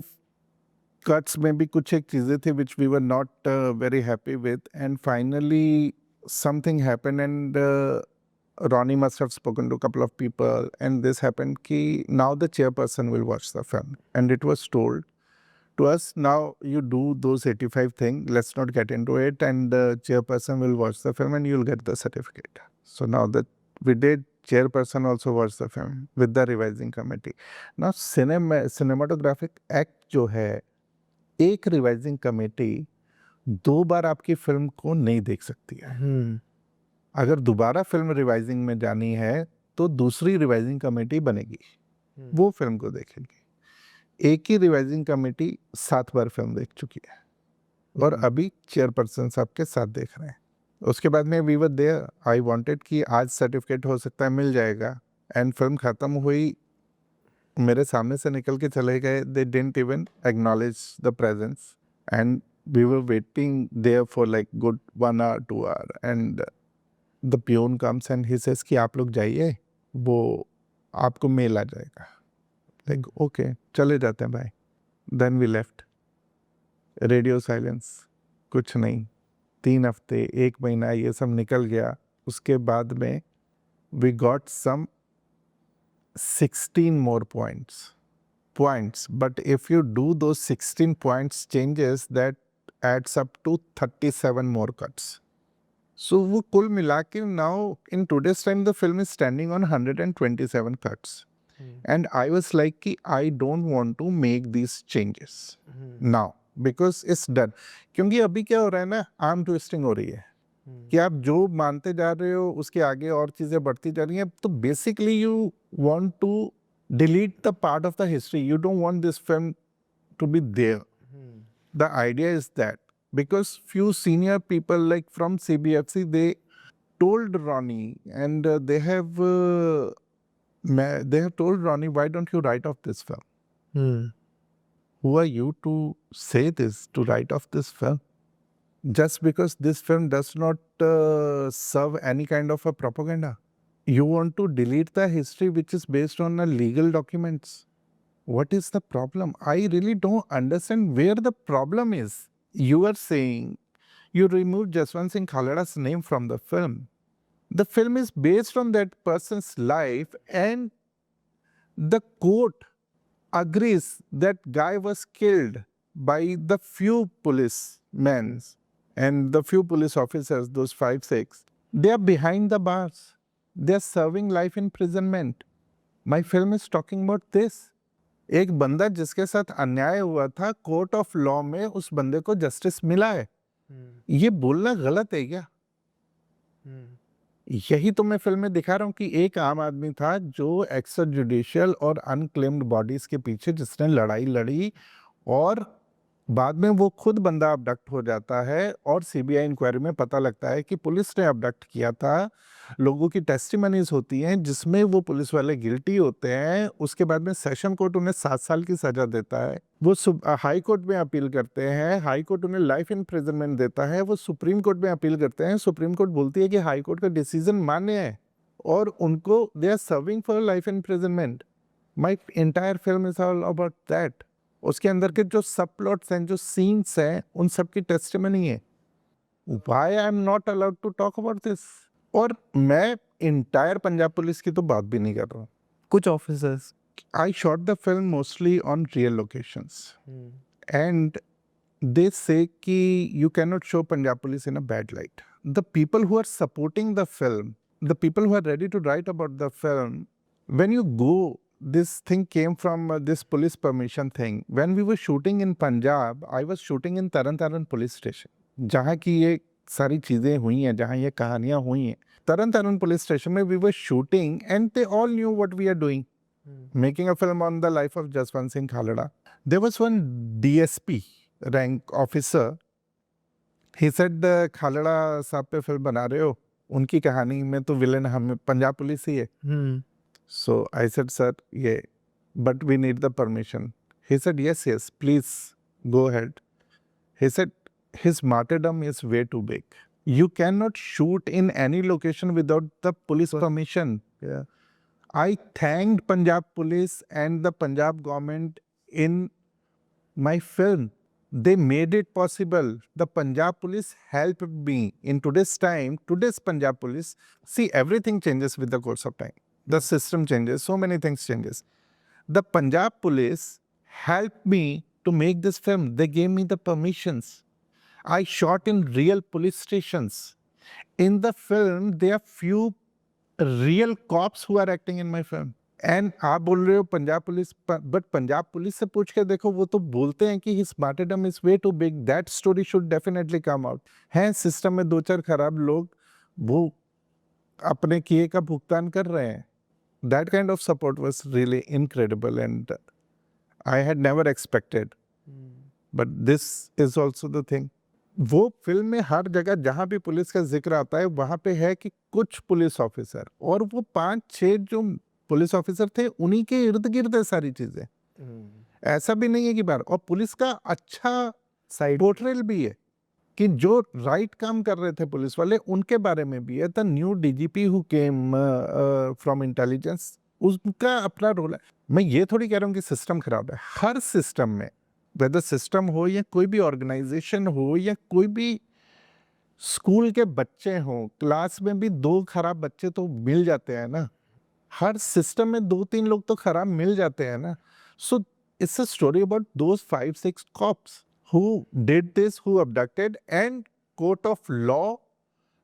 cuts में भी कुछ एक चीज़ें थी which we were not very happy with. And finally something happened and Ronnie must have spoken to a couple of people and this happened कि now the chairperson will watch the film. And it was told to us, now you do those 85 things, let's not get into it, and the chairperson will watch the film and you'll get the certificate. So now that we did, chairperson also watched the film with the revising committee. Now cinematographic act जो है, एक revising committee 2 बार आपकी film को नहीं देख सकती है. अगर दोबारा फिल्म रिवाइजिंग में जानी है तो दूसरी रिवाइजिंग कमेटी बनेगी, वो फिल्म को देखेगी. एक ही रिवाइजिंग कमेटी 7 बार फिल्म देख चुकी है और अभी चेयरपर्सन साहब के साथ देख रहे हैं. उसके बाद में we were there. I wanted कि आज सर्टिफिकेट हो सकता है मिल जाएगा. एंड फिल्म ख़त्म हुई, मेरे सामने से निकल के चले गए. They didn't even acknowledge the presence and we were waiting there for like good 1 hour 2 hour. And the peon comes and he says कि आप लोग जाइए, वो आपको मेल आ जाएगा। लाइक ओके, चले जाते हैं भाई। Then we left. Radio silence, कुछ नहीं। 3 हफ्ते, 1 महीना ये सब निकल गया। उसके बाद में we got some 16 more points, but if you do those 16 points changes, that adds up to 37 more cuts. So वो कुल मिला के now in today's time the film is standing on 127 cuts. And I was like कि I don't want to make these changes now because it's done. क्योंकि अभी क्या हो रहा है ना, आर्म ट्विस्टिंग हो रही है कि आप जो मानते जा रहे हो उसके आगे और चीजें बढ़ती जा रही हैं। तो basically you want to delete the part of the history. You don't want this film to be there. The idea is that because few senior people like from CBFC, they told Ronnie and they have told Ronnie, why don't you write off this film? Who are you to say this, to write off this film? Just because this film does not serve any kind of a propaganda. You want to delete the history which is based on a legal documents. What is the problem? I really don't understand where the problem is. You are saying you remove Jaswant Singh Khalada's name from the film. The film is based on that person's life and the court agrees that guy was killed by the few policemen and the few police officers, those 5-6. They are behind the bars. They are serving life imprisonment. My film is talking about this. एक बंदा जिसके साथ अन्याय हुआ था, court of law में उस बंदे को जस्टिस मिला है। ये बोलना गलत है क्या? यही तो मैं फिल्म में दिखा रहा हूँ कि एक आम आदमी था जो एक्स्ट्रा जुडिशियल और अनक्लेम्ड बॉडीज के पीछे जिसने लड़ाई लड़ी और बाद में वो खुद बंदा अबडक्ट हो जाता है और सीबीआई इंक्वायरी में पता लगता है कि पुलिस ने अबडक्ट किया था। लोगों की टेस्टिमनीज होती हैं जिसमें वो पुलिस वाले गिल्टी होते हैं। उसके बाद में सेशन कोर्ट उन्हें 7 साल की सजा देता है। वो हाई कोर्ट में अपील करते हैं, हाई कोर्ट उन्हें लाइफ इम्प्रिजनमेंट देता है। वो सुप्रीम कोर्ट में अपील करते हैं, सुप्रीम कोर्ट बोलती है कि हाई कोर्ट का डिसीजन मान्य है और उनको they are serving for life imprisonment. My entire film is all about that. उसके अंदर के जो सब प्लॉट्स हैं, जो सीन्स हैं, उन सब की टेस्टिमनी है। Why I am not allowed to talk about this? और मैं इंटायर पंजाब पुलिस की तो बात भी नहीं कर रहा हूँ। कुछ officers, I shot the film mostly on real locations. And they say कि you cannot show Punjab police in a bad light. The people who are supporting the film, the people who are ready to write about the film, when you go, this thing came from this police permission thing. When we were shooting in Punjab, I was shooting in Taran Taran police station. जहाँ की ये सारी चीज़ें हुई हैं, जहाँ ये कहानियाँ हुई हैं, Taran Taran police station में we were shooting and they all knew what we are doing. Making a film on the life of Jaswant Singh Khalada. There was one DSP rank officer. He said, Khalada साहब पे film बना रहे हो, उनकी कहानी में तो villain हम पंजाब पुलिस ही है। So I said, sir, yeah, but we need the permission. He said, yes, please go ahead. He said, his martyrdom is way too big. You cannot shoot in any location without the police permission. Yeah. I thanked Punjab police and the Punjab government in my film. They made it possible. The Punjab police helped me. In today's time, today's Punjab police, see, everything changes with the course of time. The system changes, so many things changes. The Punjab police helped me to make this film. They gave me the permissions. I shot in real police stations. In the film, there are few real cops who are acting in my film. And आप बोल रहे हो Punjab police, but Punjab police से पूछ के देखो, वो तो बोलते हैं कि his martyrdom is way too big. That story should definitely come out. हैं सिस्टम में 2-4 खराब लोग, वो अपने किए का भुगतान कर रहे हैं. That kind of support was really incredible and I had never expected. But this is also the thing. वो फिल्म में हर जगह जहाँ भी पुलिस का जिक्र आता है वहाँ पे है कि कुछ पुलिस ऑफिसर, और वो 5-6 जो पुलिस ऑफिसर थे उन्हीं के इर्द गिर्द है सारी चीजें. ऐसा भी नहीं है कि बार, और पुलिस का अच्छा साइड पोर्ट्रेल भी है. कि जो राइट काम कर रहे थे पुलिस वाले उनके बारे में भी है। The new DGP who came from intelligence, उसका अपना रोल है। मैं ये थोड़ी कह रहा हूँ कि सिस्टम खराब है। हर सिस्टम में, वेदर सिस्टम हो या कोई भी ऑर्गेनाइजेशन हो या कोई भी स्कूल के बच्चे हों, क्लास में भी 2 खराब बच्चे तो मिल जाते हैं ना। हर सिस्टम में 2-3 लोग तो खराब मिल जाते हैं ना। So it's a story about those 5-6 cops who did this, who abducted, and court of law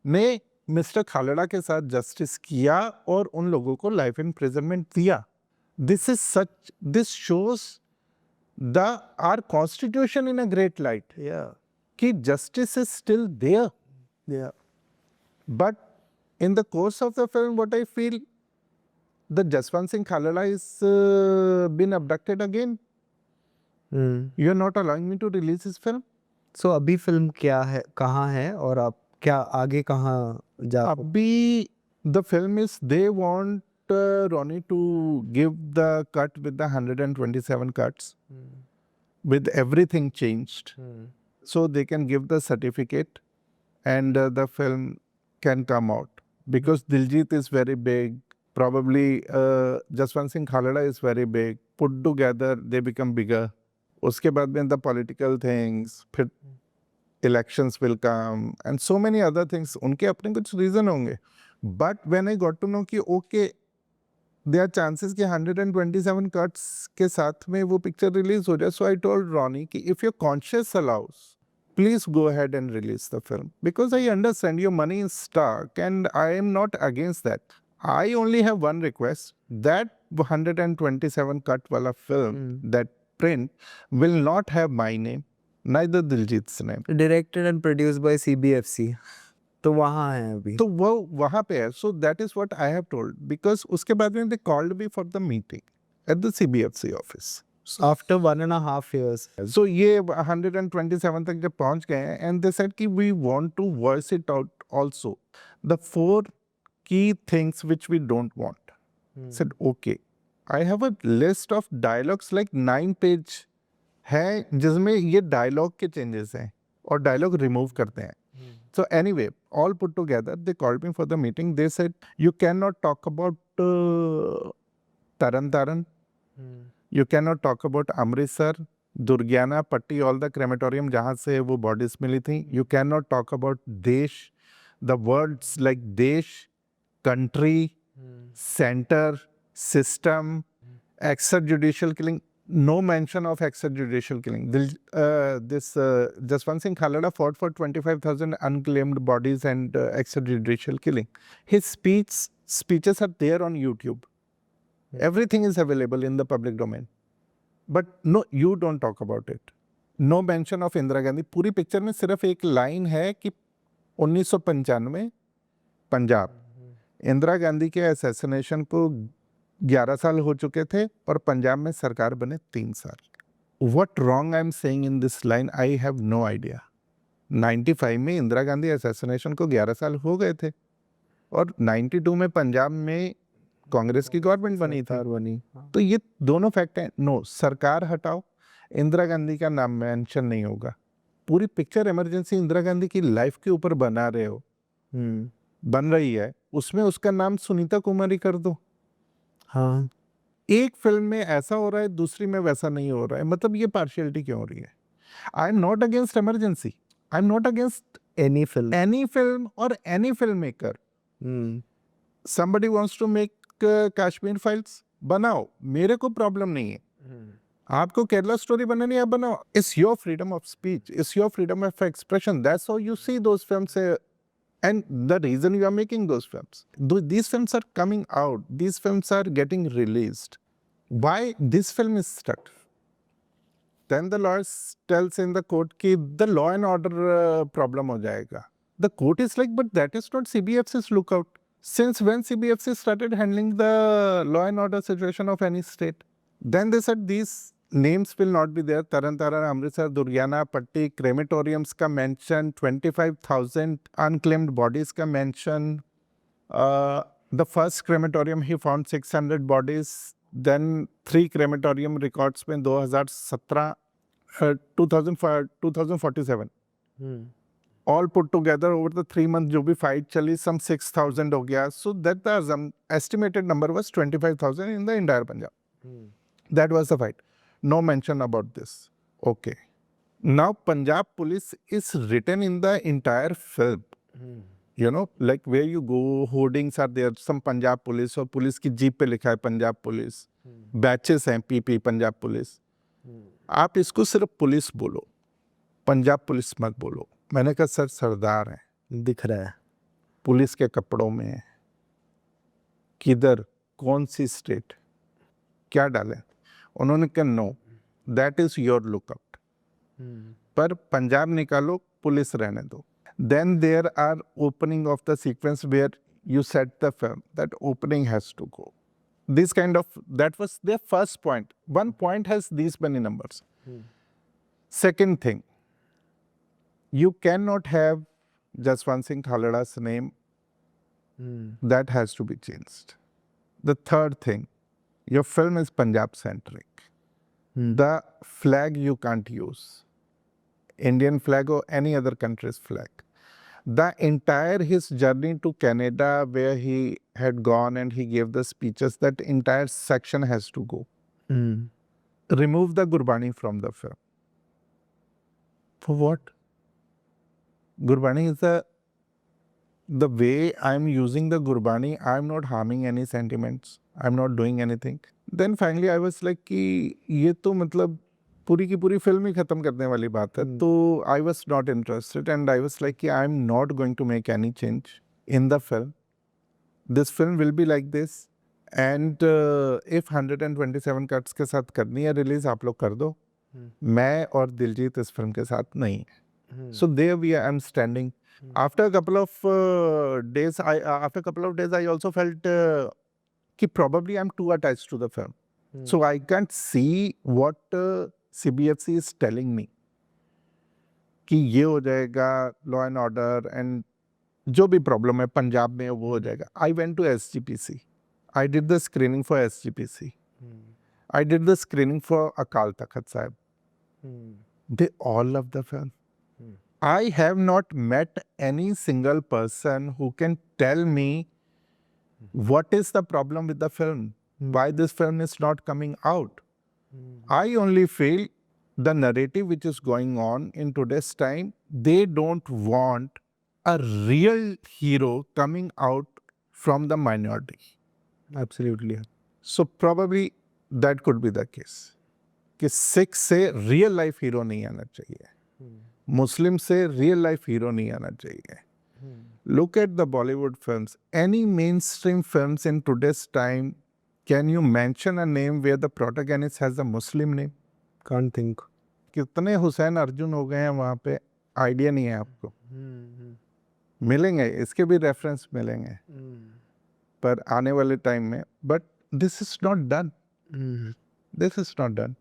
ने मिस्टर खालड़ा के साथ जस्टिस किया और उन लोगों को लाइफ इम्प्रिजनमेंट दिया। This shows the our constitution in a great light, कि justice is still there. But in the course of the film what I feel, the Jaswant Singh Khalra is been abducted again. You're not allowing me to release this film. सो अभी film क्या है, कहाँ है, और आप क्या आगे कहाँ जा? अभी the film is, they want Ronnie to give the cut with the 127 cuts, with everything changed, so they can give the certificate and the film can come out. Because Diljit is very big, probably Jaswant Singh Khalada is very big. Put together, they become bigger. उसके बाद में the political things, फिर elections will come and so many other things, उनके अपने कुछ reason होंगे। But when I got to know कि okay there are chances कि 127 कट्स के साथ में वो पिक्चर रिलीज हो जाए, सो आई टोल्ड रॉनी कि if your conscious allows, please go ahead and release the film, because I understand your money is stuck and I am not against that. I only have one request, that 127 cut wala film, that print will not have my name, neither Diljit's name. Directed and produced by CBFC, तो वहाँ है अभी, तो वो वहाँ पे है। So that is what I have told, because उसके बाद में they called me for the meeting at the CBFC office after 1.5 years. So ये 127 तक जब पहुँच गए हैं, and they said कि we want to voice it out also, the 4 key things which we don't want. Said okay, I have a list of dialogues like 9 page है जिसमें ये डायलॉग के चेंजेस हैं और डायलॉग रिमूव करते हैं। So anyway, all put together, they called me for the meeting. They said, you cannot talk about Taran Taran. You cannot talk about Amritsar, Durgiana, Patti, all the crematorium जहाँ से वो bodies मिली थी. You cannot talk about Desh, the words like Desh, country, center, system, extrajudicial killing. No mention of extrajudicial killing. This Jaswant Singh Khalada fought for 25,000 unclaimed bodies and extrajudicial killing. His speeches are there on YouTube. Everything is available in the public domain. But no, you don't talk about it. No mention of Indira Gandhi. पूरी picture में सिर्फ एक line है कि 1995 पंजाब, इंदिरा गांधी के assassination को 11 साल हो चुके थे और पंजाब में सरकार बने 3 साल। What wrong I am saying in this line, I have no idea. 95 में इंदिरा गांधी असैसिनेशन को 11 साल हो गए थे और 92 में पंजाब में कांग्रेस की गवर्नमेंट बनी थी। तो ये दोनों फैक्ट हैं। नो, सरकार हटाओ, इंदिरा गांधी का नाम मेंशन नहीं होगा। पूरी पिक्चर इमरजेंसी इंदिरा गांधी की लाइफ के ऊपर बना रहे हो, बन रही है, उसमें उसका नाम सुनीता कुमारी कर दो। हाँ, एक फिल्म में ऐसा हो रहा है, दूसरी में वैसा नहीं हो रहा है, मतलब ये पार्शियलिटी क्यों हो रही है? I am not against emergency, I am not against any film और any film maker. Somebody wants to make Kashmir files, बनाओ, मेरे को प्रॉब्लम नहीं है। आपको केरला स्टोरी बनानी है, बनाओ। It's your freedom of speech, it's your freedom of expression, that's how you see those films. And the reason you are making those films, these films are coming out, these films are getting released. Why this film is stuck? Then the lawyer tells in the court कि the law and order problem हो जाएगा. The court is like, but that is not CBFC's lookout. Since when CBFC started handling the law and order situation of any state? Then they said these names will not be there. Taran Taran, Amritsar, Durgiana, Patti, crematoriums का mention, 25,000 unclaimed bodies का mention. The first crematorium he found 600 bodies. Then 3 crematorium records में 2017, 2047. all put together over the 3 months जो भी fight चली, some 6,000 हो गया. So that the estimated number was 25,000 in the entire Punjab. That was the fight. No mention about this. Okay. Now Punjab police is written in the entire film. You know, like where you go, hoardings are there, some Punjab police और police की jeep पे लिखा है Punjab police, batches हैं PP Punjab police. आप इसको सिर्फ police बोलो, पंजाब पुलिस मत बोलो. मैंने कहा सर सरदार है, दिख रहा है पुलिस के कपड़ों में है, किधर कौन सी स्टेट क्या डालें. उन्होंने कहा know that is your lookout, पर पंजाब निकालो पुलिस रहने दो. Then there are opening of the sequence where you set the film. That opening has to go. This kind of, that was their first point. One point has these many numbers. Second thing, you cannot have Jaswant Singh Khalada's name. That has to be changed. The third thing, your film is Punjab centric. The flag you can't use. Indian flag or any other country's flag. The entire his journey to Canada where he had gone and he gave the speeches, that entire section has to go. Remove the Gurbani from the film. For what? Gurbani is the way I'm using the Gurbani, I'm not harming any sentiments. I'm not doing anything. Then finally I was like कि ये तो मतलब पूरी की पूरी film ही खत्म करने वाली बात है. तो I was not interested and I was like कि I am not going to make any change in the film. This film will be like this and if 127 cuts के साथ करनी है रिलीज आप लोग कर दो. मैं और दिलजीत इस फिल्म के साथ नहीं. So there we I am standing. After couple of days I also felt कि probably I'm too attached to the film. So I can't see what CBFC is telling me कि ये हो जाएगा लॉ एंड ऑर्डर एंड जो भी problem है पंजाब में वो हो जाएगा. I went to SGPC. I did the screening for SGPC. I did the screening for Akal Takht Sahib. They all love the film. I have not met any single person who can tell me what is the problem with the film, why this film is not coming out. I only feel the narrative which is going on in today's time, they don't want a real hero coming out from the minority. Absolutely. So probably that could be the case. कि सिख से real life hero नहीं आना चाहिए, मुस्लिम से real life hero नहीं आना चाहिए. Look at the Bollywood films. Any mainstream films in today's time, can you mention a name where the protagonist has a Muslim name? Can't think. कितने हुसैन अर्जुन हो गए हैं वहाँ पे, आइडिया नहीं है आपको. मिलेंगे, इसके भी रेफरेंस मिलेंगे पर आने वाले टाइम में. But this is not done. This is not done.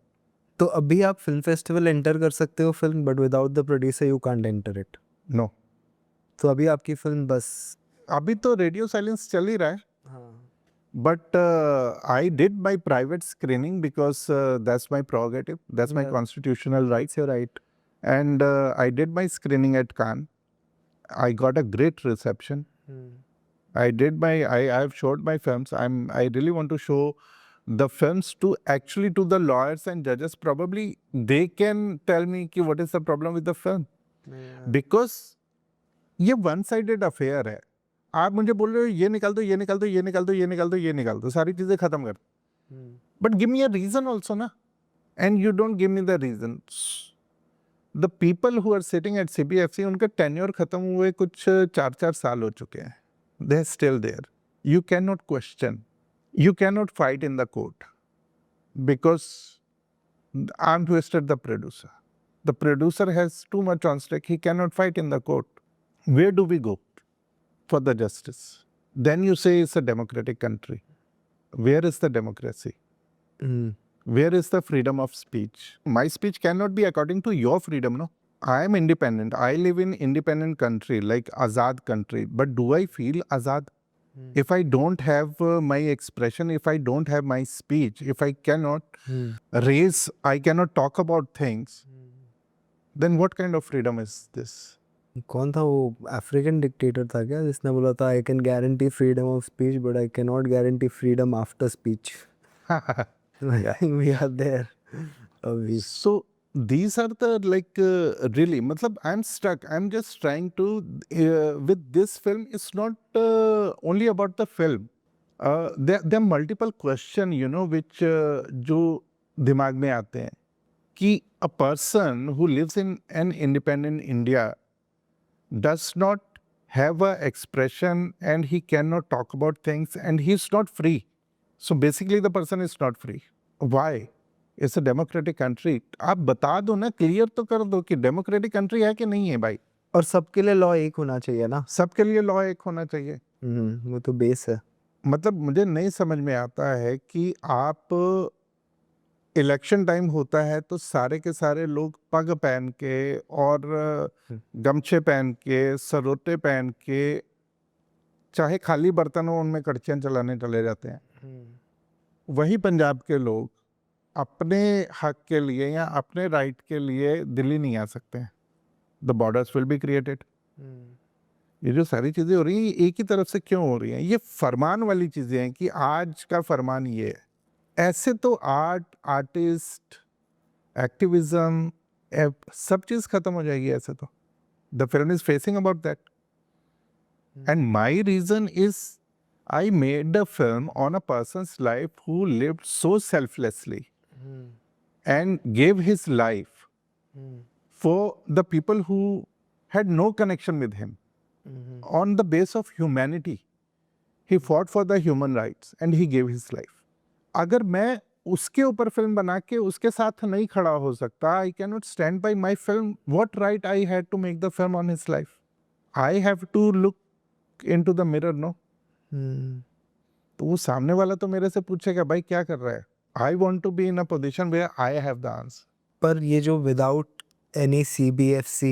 तो अभी आप फिल्म फेस्टिवल एंटर कर सकते हो film, but without the producer you can't enter it. No. तो अभी आपकी फिल्म बस अभी तो रेडियो साइलेंस चल ही रहा है. But I did my private screening because that's my prerogative, that's my constitutional rights. Your right. And I did my screening at Cannes. I got a great reception. I have showed my films. I really want to show the films to the lawyers and judges. Probably they can tell me कि what is the problem with the film. Because ये one-sided affair है. आप मुझे बोल रहे हो ये निकाल दो, ये निकाल दो, ये निकाल दो, ये निकाल दो, ये निकाल दो, सारी चीजें खत्म कर. But give me a reason also ना. And you don't give me the reasons. The people who are sitting at CBFC, उनका tenure खत्म हुए कुछ 4 साल हो चुके हैं. They are still there. You cannot question. You cannot fight in the court because I'm twisted the producer. The producer has too much on stake. He cannot fight in the court. Where do we go for the justice? Then you say it's a democratic country. Where is the democracy? Where is the freedom of speech? My speech cannot be according to your freedom, no? I am independent. I live in independent country, like Azad country. But do I feel Azad? If I don't have my expression, if I don't have my speech, if I cannot I cannot talk about things, then what kind of freedom is this? कौन था वो African dictator था क्या जिसने बोला था I can guarantee freedom of speech but I can not guarantee freedom after speech. We are there अभी. So these are the like really matlab I'm stuck. I'm just trying to with this film it's not only about the film. There are multiple question you know which जो दिमाग में आते हैं कि a person who lives in an independent India does not have a expression and he cannot talk about things and he's not free. So basically the person is not free. Why? It's a democratic country. आप बता दो ना, clear तो कर दो कि democratic country है कि नहीं है भाई. और सबके लिए लॉ एक होना चाहिए ना. सबके लिए लॉ एक होना चाहिए. वो तो बेस है. मतलब मुझे नहीं समझ में आता है कि आप इलेक्शन टाइम होता है तो सारे के सारे लोग पग पहन के और गमछे पहन के सरोटे पहन के चाहे खाली बर्तन हो उनमें कड़छियाँ चलाने चले जाते हैं. वही पंजाब के लोग अपने हक के लिए या अपने राइट के लिए दिल्ली नहीं आ सकते हैं. The borders will be created. ये जो सारी चीज़ें हो रही हैं एक ही तरफ से क्यों हो रही हैं? ये फरमान वाली चीज़ें हैं कि आज का फरमान ये है. ऐसे तो आर्टिस्ट एक्टिविज्म सब चीज़ खत्म हो जाएगी ऐसे तो. The film is facing about that and my reason is I made a film on a person's life who lived so selflessly and gave his life for the people who had no connection with him. On the base of humanity, he fought for the human rights and he gave his life. अगर मैं उसके ऊपर film बना के उसके साथ नहीं खड़ा हो सकता, I cannot stand by my film. What right I had to make the film on his life? I have to look into the mirror, no? तो वो सामने वाला तो मेरे से पूछेगा भाई क्या कर रहा है. I want to be in a position where I have the answer. पर ये जो विदाउट एनी CBFC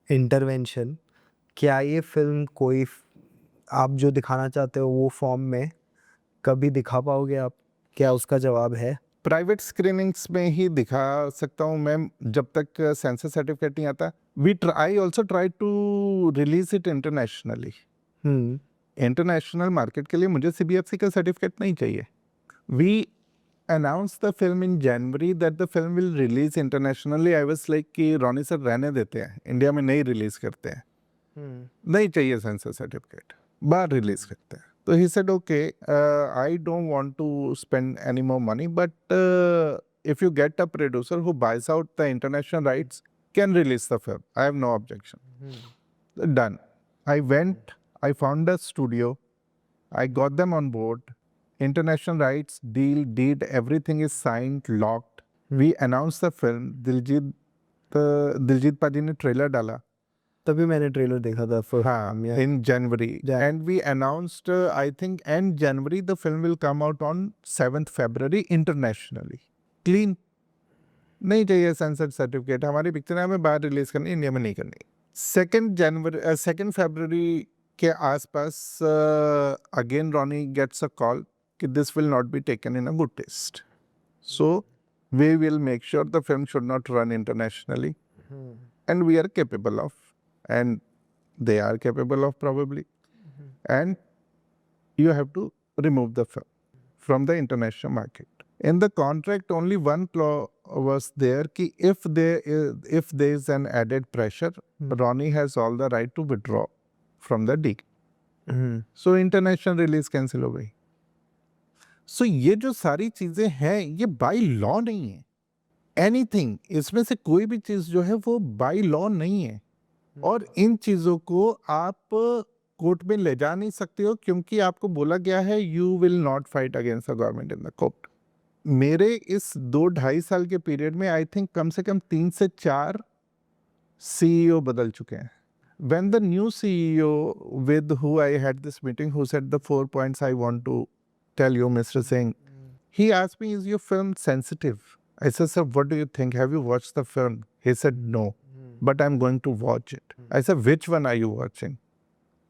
इंटरवेंशन, क्या ये फिल्म कोई आप जो दिखाना चाहते हो वो फॉर्म में कभी दिखा पाओगे आप? क्या उसका जवाब है? प्राइवेट स्क्रीनिंग्स में ही दिखा सकता हूँ मैं जब तक सेंसर सर्टिफिकेट नहीं आता. I also try to release it internationally. International market के लिए मुझे CBFC का सर्टिफिकेट नहीं चाहिए. We announce the film in January that the film will release internationally. I was like कि रॉनी सर रहने देते हैं, इंडिया में नहीं रिलीज करते हैं. नहीं चाहिए सेंसर सर्टिफिकेट, बाहर रिलीज करते हैं. तो he said okay I don't want to spend any more money but if you get a producer who buys out the international rights can release the film. I have no objection. Done. I went, I found a studio, I got them on board, international rights deal, deed, everything is signed, locked. We announced the film. Diljit पाजी ने trailer डाला, तभी मैंने trailer देखा था. हाँ, in January. And we announced, I think end January, the film will come out on 7th February internationally. Clean. नहीं चाहिए सेंसर सर्टिफिकेट. हमारी पिक्चर हमें बाहर रिलीज करनी, इंडिया में नहीं करनी. 2nd February के आसपास again Ronnie gets a call कि this will not be taken in a good taste. So we will make sure the film should not run internationally and we are capable of and they are capable of probably and you have to remove the film from the international market. In the contract only one clause was there कि if there is an added pressure, Ronnie has all the right to withdraw from the deal. So international release cancel हो गई. So ये जो सारी चीजें हैं ये by law नहीं है. एनीथिंग इसमें से कोई भी चीज जो है वो बाई लॉ नहीं है. और इन चीजों को आप कोर्ट में ले जा नहीं सकते हो क्योंकि आपको बोला गया है you will not fight against the government in the court. मेरे इस 2-2.5 साल के पीरियड में आई थिंक कम से कम 3 से 4 CEO बदल चुके हैं. When the new CEO with who I had this meeting, who said the 4 points I want to tell you, Mr. Singh, he asked me, is your film sensitive? I said, sir, what do you think? Have you watched the film? He said, no, but I'm going to watch it. I said, which one are you watching?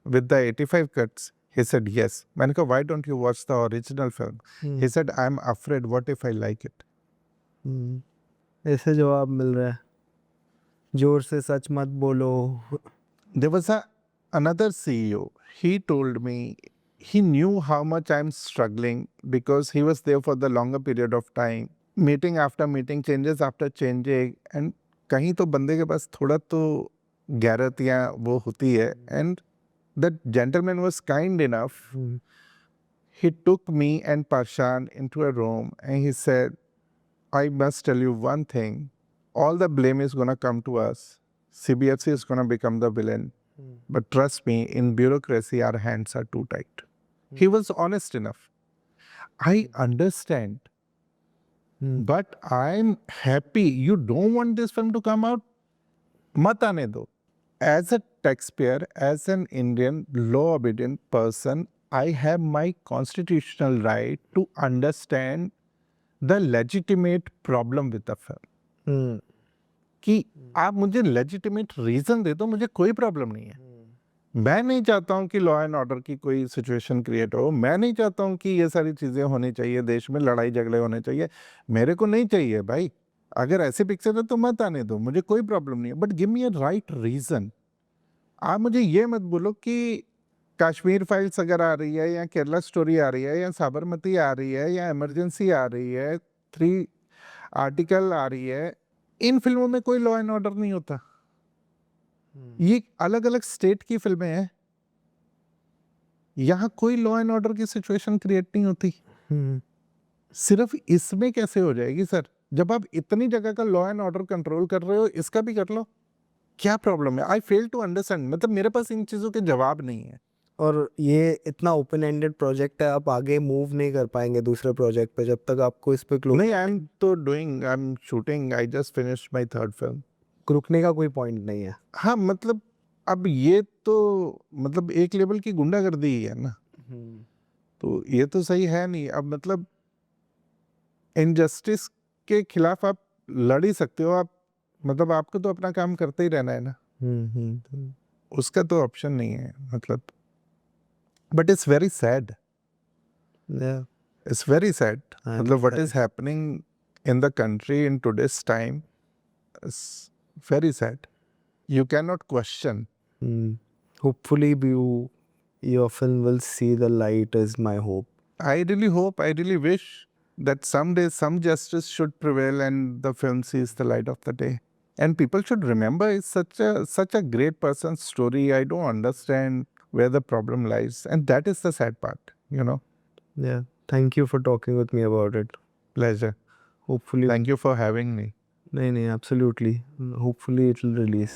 With the 85 cuts? He said, yes. मैंने कहा, why don't you watch the original film? He said, I'm afraid, what if I like it? ऐसे जवाब मिल रहा है. जोर से सच मत बोलो. There was another CEO. He told me he knew how much I'm struggling because he was there for the longer period of time. Meeting after meeting, changes after changing, and कहीं तो बंदे के पास थोड़ा तो गैरत या वो होती है. And that gentleman was kind enough. He took me and Parshan into a room and he said, I must tell you one thing. All the blame is going to come to us. CBFC is going to become the villain. But trust me, in bureaucracy, our hands are too tight. He was honest enough. I understand. But I'm happy. You don't want this film to come out? Mat aane do. As a taxpayer, as an Indian law-obedient person, I have my constitutional right to understand the legitimate problem with the film. कि आप मुझे legitimate reason दे दो, मुझे कोई problem नहीं है. मैं नहीं चाहता हूँ कि लॉ एंड ऑर्डर की कोई सिचुएशन क्रिएट हो. मैं नहीं चाहता हूँ कि ये सारी चीज़ें होनी चाहिए, देश में लड़ाई झगड़े होने चाहिए. मेरे को नहीं चाहिए भाई. अगर ऐसे पिक्चर है तो मत आने दो, मुझे कोई प्रॉब्लम नहीं है. But give me a right reason. आप मुझे ये मत बोलो कि कश्मीर फाइल्स अगर आ रही है या केरला स्टोरी आ रही है या साबरमती आ रही है या इमरजेंसी आ रही है, 3 आर्टिकल आ रही है, इन फिल्मों में कोई लॉ एंड ऑर्डर नहीं होता. ये अलग अलग स्टेट की फिल्में हैं. यहाँ कोई लॉ एंड ऑर्डर की सिचुएशन क्रिएट नहीं होती. सिर्फ इसमें कैसे हो जाएगी सर? जब आप इतनी जगह का लॉ एंड ऑर्डर कंट्रोल कर रहे हो, इसका भी कर लो. क्या प्रॉब्लम है? आई फेल टू अंडरस्टैंड. मतलब मेरे पास इन चीज़ों के जवाब नहीं है. और ये इतना ओपन एंडेड प्रोजेक्ट है, आप आगे मूव नहीं कर पाएंगे दूसरे प्रोजेक्ट पे जब तक आपको इस पे नहीं, I am shooting. I just finished my third film. रुकने का कोई पॉइंट नहीं है. हाँ, मतलब अब ये तो मतलब एक लेवल की गुंडागर्दी ही है ना. तो ये तो सही है नहीं. अब मतलब इनजस्टिस के खिलाफ आप लड़ ही सकते हो. आप मतलब आपको तो अपना काम करते ही रहना है ना. उसका तो ऑप्शन नहीं है. मतलब but it's very sad. It's very sad. मतलब what is happening in the country in today's time is very sad. You cannot question. Hopefully your film will see the light is my hope. I really hope, I really wish that someday some justice should prevail and the film sees the light of the day. And people should remember it's such a great person's story. I don't understand where the problem lies. And that is the sad part, you know. Yeah. Thank you for talking with me about it. Pleasure. Hopefully. Thank you for having me. नहीं, absolutely. Hopefully it will release.